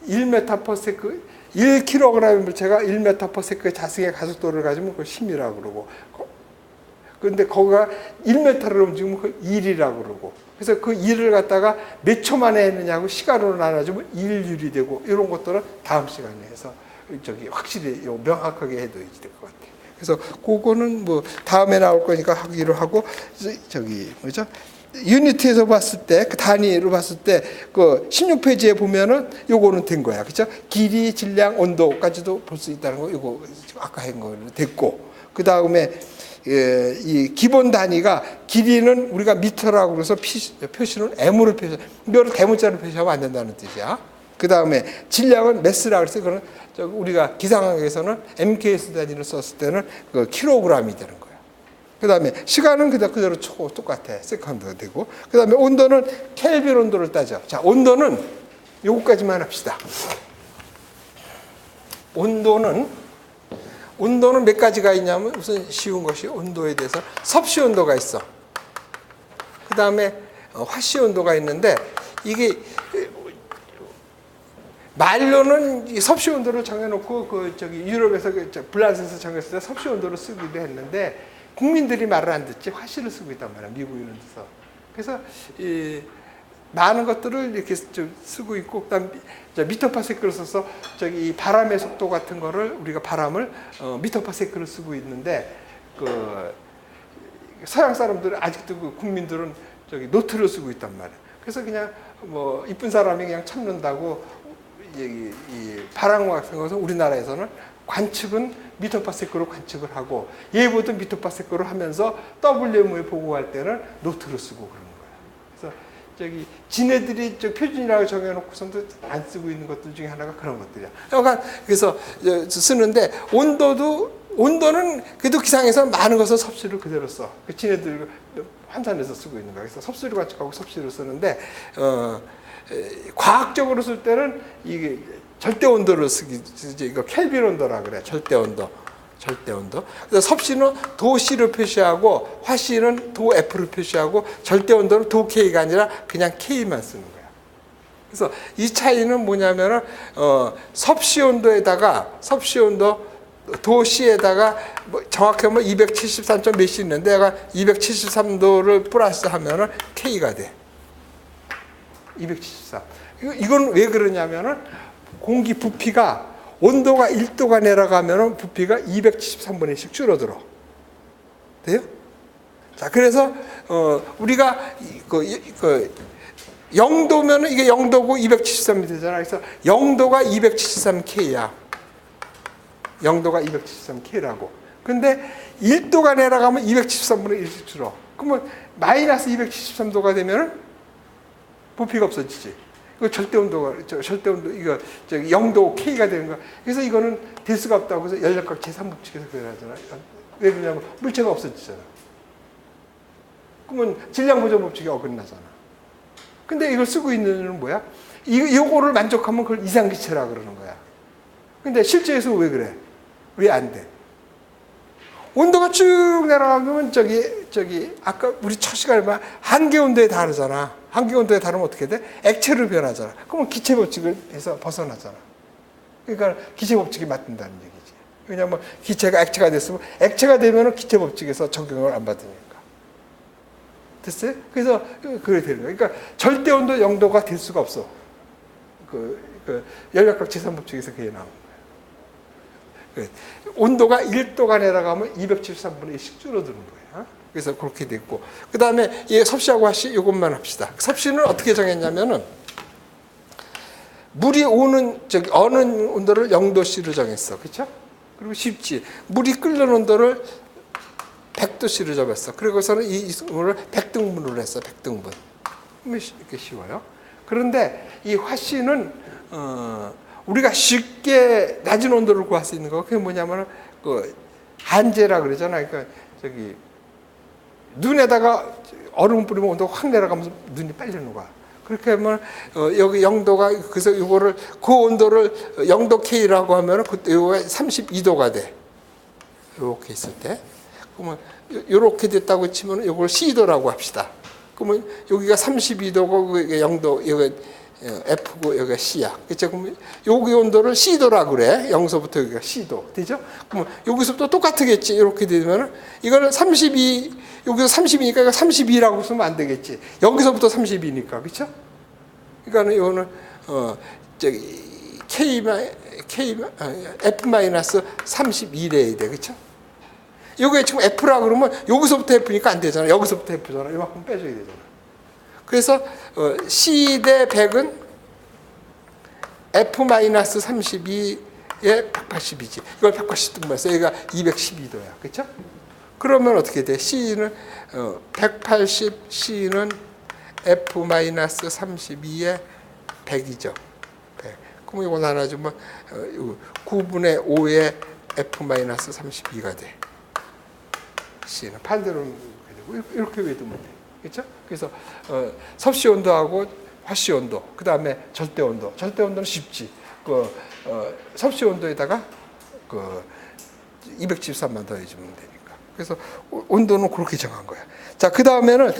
1m/s 1kg의 물체가 1m/s 자승의 가속도를 가지면 그걸 힘이라고 그러고 그런데 거기가 1m를 움직이면 그 1이라고 그러고 그래서 그 1을 갖다가 몇 초 만에 했느냐고 시간으로 나눠주면 1율이 되고 이런 것들은 다음 시간에 해서 확실히 명확하게 해둬야 될 것 같아요. 그래서 그거는 뭐 다음에 나올 거니까 하기로 하고 뭐죠? 유니트에서 봤을 때, 그 단위로 봤을 때, 그 16페이지에 보면은 요거는 된 거야. 그죠? 길이, 질량, 온도까지도 볼 수 있다는 거, 요거 아까 한 거로 됐고. 그 다음에, 이 기본 단위가 길이는 우리가 미터라고 그래서 표시는 M으로 표시, 이거를 대문자로 표시하면 안 된다는 뜻이야. 그 다음에 질량은 매스라고 해서 그거는 우리가 기상학에서는 MKS 단위를 썼을 때는 그 킬로그램이 되는 거야. 그 다음에 시간은 그대로 똑같아. 세컨드가 되고. 그 다음에 온도는 켈빈 온도를 따져. 자, 온도는 요거까지만 합시다. 온도는 몇 가지가 있냐면 우선 쉬운 것이 온도에 대해서 섭씨 온도가 있어. 그 다음에 화씨 온도가 있는데 이게 말로는 섭씨 온도를 정해놓고 유럽에서 블란스에서 정했을 때 섭씨 온도를 쓰기도 했는데 국민들이 말을 안 듣지 화씨를 쓰고 있단 말이야. 미국 이런 데서. 그래서 많은 것들을 이렇게 좀 쓰고 있고 그다음 미터파세클을 써서 이 바람의 속도 같은 거를 우리가 바람을 미터파세클을 쓰고 있는데 그 서양 사람들은 아직도 그 국민들은 노트를 쓰고 있단 말이야. 그래서 그냥 뭐 이쁜 사람이 그냥 참는다고 이 바람 같은 것은 우리나라에서는 관측은 미터파세클로 관측을 하고 예보도 미터파세클로 하면서 WMO에 보고할 때는 노트를 쓰고 그러는 거야. 그래서 지네들이 표준이라고 정해놓고선도 안 쓰고 있는 것들 중에 하나가 그런 것들이야. 그래서 쓰는데 온도는 그래도 기상에서 많은 것을 섭씨를 그대로 써. 지네들 환산해서 쓰고 있는 거야. 그래서 섭씨를 관측하고 섭씨를 쓰는데 과학적으로 쓸 때는 이게 절대 온도를 쓰지 이거 켈빈 온도라 그래. 절대 온도. 그래서 섭씨는 도 C를 표시하고 화씨는 도 F를 표시하고 절대 온도는 도 K가 아니라 그냥 K만 쓰는 거야. 그래서 이 차이는 뭐냐면은 섭씨 온도에다가 도 C에다가 뭐 정확히 하면 273점 몇이 있는데 내가 273도를 플러스 하면은 K가 돼. 273. 이건 왜 그러냐면은 공기 부피가 온도가 1도가 내려가면은 부피가 273분의 1씩 줄어들어. 돼요? 자, 그래서 우리가 0도면은 이게 0도고 273이 되잖아. 그래서 0도가 273K야. 0도가 273K라고. 근데 1도가 내려가면 273분의 1씩 줄어. 그러면 마이너스 273도가 되면은 부피가 없어지지. 그 절대 온도 이거 0도 K가 되는 거야. 그래서 이거는 될 수가 없다고 해서 연력학 제3법칙에서 그러잖아. 왜 그러냐면 물체가 없어지잖아. 그러면 질량 보존 법칙이 어긋나잖아. 근데 이걸 쓰고 있는 이유는 뭐야? 이거를 만족하면 그걸 이상기체라 그러는 거야. 근데 실제에서 왜 그래? 왜 안 돼? 온도가 쭉 내려가면 아까 우리 첫 시간에 말 한계 온도에 다르잖아. 한계 온도에 다르면 어떻게 돼? 액체로 변하잖아. 그러면 기체 법칙을 해서 벗어나잖아. 그러니까 기체 법칙이 맞는다는 얘기지. 왜냐하면 기체가 액체가 됐으면 액체가 되면은 기체 법칙에서 적용을 안 받으니까. 됐어요? 그래서 그래 되는 거야. 그러니까 절대 온도 0도가 될 수가 없어. 연력학 제3법칙에서 그게 나온 거야. 온도가 1도가 내려가면 273분의 1씩 줄어드는 거야. 그래서 그렇게 됐고. 그 다음에 섭씨하고 화씨 이것만 합시다. 섭씨는 어떻게 정했냐면은 물이 어는 온도를 0도씨로 정했어. 그렇죠? 그리고 쉽지. 물이 끓는 온도를 100도씨로 잡았어. 그리고서는 이거를 100등분으로 했어. 100등분. 이렇게 쉬워요. 그런데 이 화씨는 우리가 쉽게 낮은 온도를 구할 수 있는 거. 그게 뭐냐면 한재라 그러잖아. 그러니까 눈에다가 얼음 뿌리면 온도가 확 내려가면서 눈이 빨리 녹아. 그렇게 하면 여기 0도가 그래서 이거를 그 온도를 0도 K라고 하면은 그때 요게 32도가 돼. 이렇게 있을 때. 그러면 이렇게 됐다고 치면 이걸 C도라고 합시다. 그러면 여기가 32도고 이게 0도 여기 F고 여기가 C야. 그렇죠? 그러면 여기 온도를 C도라고 그래. 0서부터 여기가 C도. 되죠? 그러면 여기서부터 똑같겠지. 이렇게 되면은 이거는 32 여기서 30이니까 이거 32라고 쓰면 안 되겠지. 여기서부터 32니까. 그렇죠? 그러니까 이거는 F-32래야 돼. 그렇죠? 이게 지금 F라 그러면 여기서부터 F니까 안 되잖아. 여기서부터 F잖아. 이만큼 빼줘야 되잖아. 그래서 C 대 100은 F-32에 180이지. 이걸 180도 봤어. 여기가 212도야. 그렇죠? 그러면 어떻게 돼? C는 180, C는 F-32에 100이죠. 100. 그럼 이거 나눠주면 9분의 5에 F-32가 돼. C는 반대로 되고 이렇게 외우면 돼. 그렇죠? 그래서 섭씨 온도하고 화씨 온도, 그 다음에 절대 온도. 절대 온도는 쉽지. 섭씨 온도에다가 273만 더해주면 되니까. 그래서 온도는 그렇게 정한 거야. 자, 그 다음에는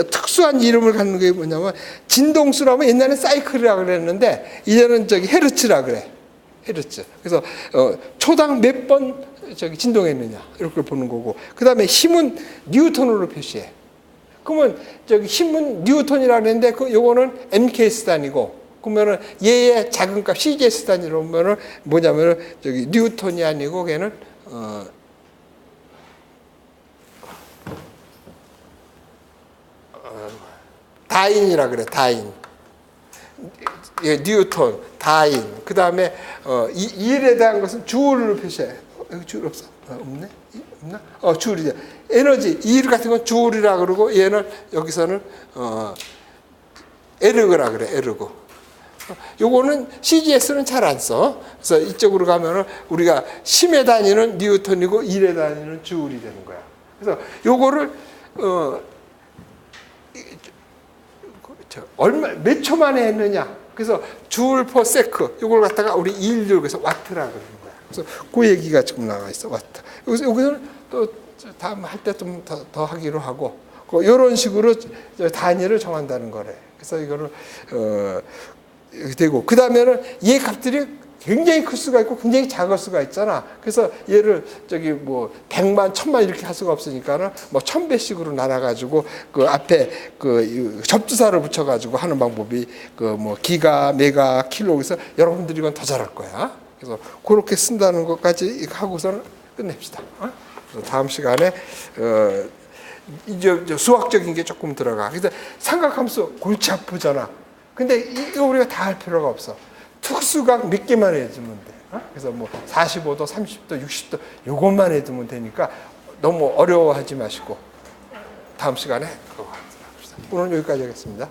특수한 이름을 갖는 게 뭐냐면 진동수라면 옛날에 사이클이라고 그랬는데 이제는 헤르츠라 그래. 헤르츠. 그래서 초당 몇 번 진동했느냐 이렇게 보는 거고. 그 다음에 힘은 뉴턴으로 표시해. 그러면 힘은 뉴턴이라고 했는데 요거는 MKS 단위고, 그러면은 얘의 작은 값 CGS 단위로 보면은 뭐냐면은 뉴턴이 아니고 걔는 다인이라 그래. 다인. 예, 뉴턴, 다인. 그 다음에 일에 대한 것은 주울로 표시해. 여기 주울 없어? 없네? 없나? 주울이죠. 에너지, 일 같은 건 주울이라 그러고 얘는 여기서는 에르그라 그래. 에르고. 요거는 CGS는 잘 안 써. 그래서 이쪽으로 가면은 우리가 힘의 단위는 뉴턴이고 일의 단위는 주울이 되는 거야. 그래서 요거를 몇 초 만에 했느냐. 그래서 주울 퍼 세크 요걸 갖다가 우리 일률 그래서 와트라 그러는 거야. 그래서 그 얘기가 지금 나와 있어. 와트. 여기서는 또 다음 할 때 좀 더 하기로 하고 이런 식으로 단위를 정한다는 거래. 그래서 이거를 되고 그 다음에는 얘 값들이 굉장히 클 수가 있고 굉장히 작을 수가 있잖아. 그래서 얘를 100만, 1000만 이렇게 할 수가 없으니까는 1000배씩으로 나눠가지고 그 앞에 접두사를 붙여가지고 하는 방법이 기가, 메가, 킬로. 그래서 여러분들이 이건 더 잘할 거야. 그래서 그렇게 쓴다는 것까지 하고서는 끝냅시다. 그래서 다음 시간에 이제 수학적인 게 조금 들어가. 그래서 삼각함수 골치 아프잖아. 근데 이거 우리가 다 할 필요가 없어. 특수각 몇 개만 해주면 돼. 그래서 45도, 30도, 60도 요것만 해두면 되니까 너무 어려워하지 마시고 다음 시간에 그거 합시다. 오늘 여기까지 하겠습니다.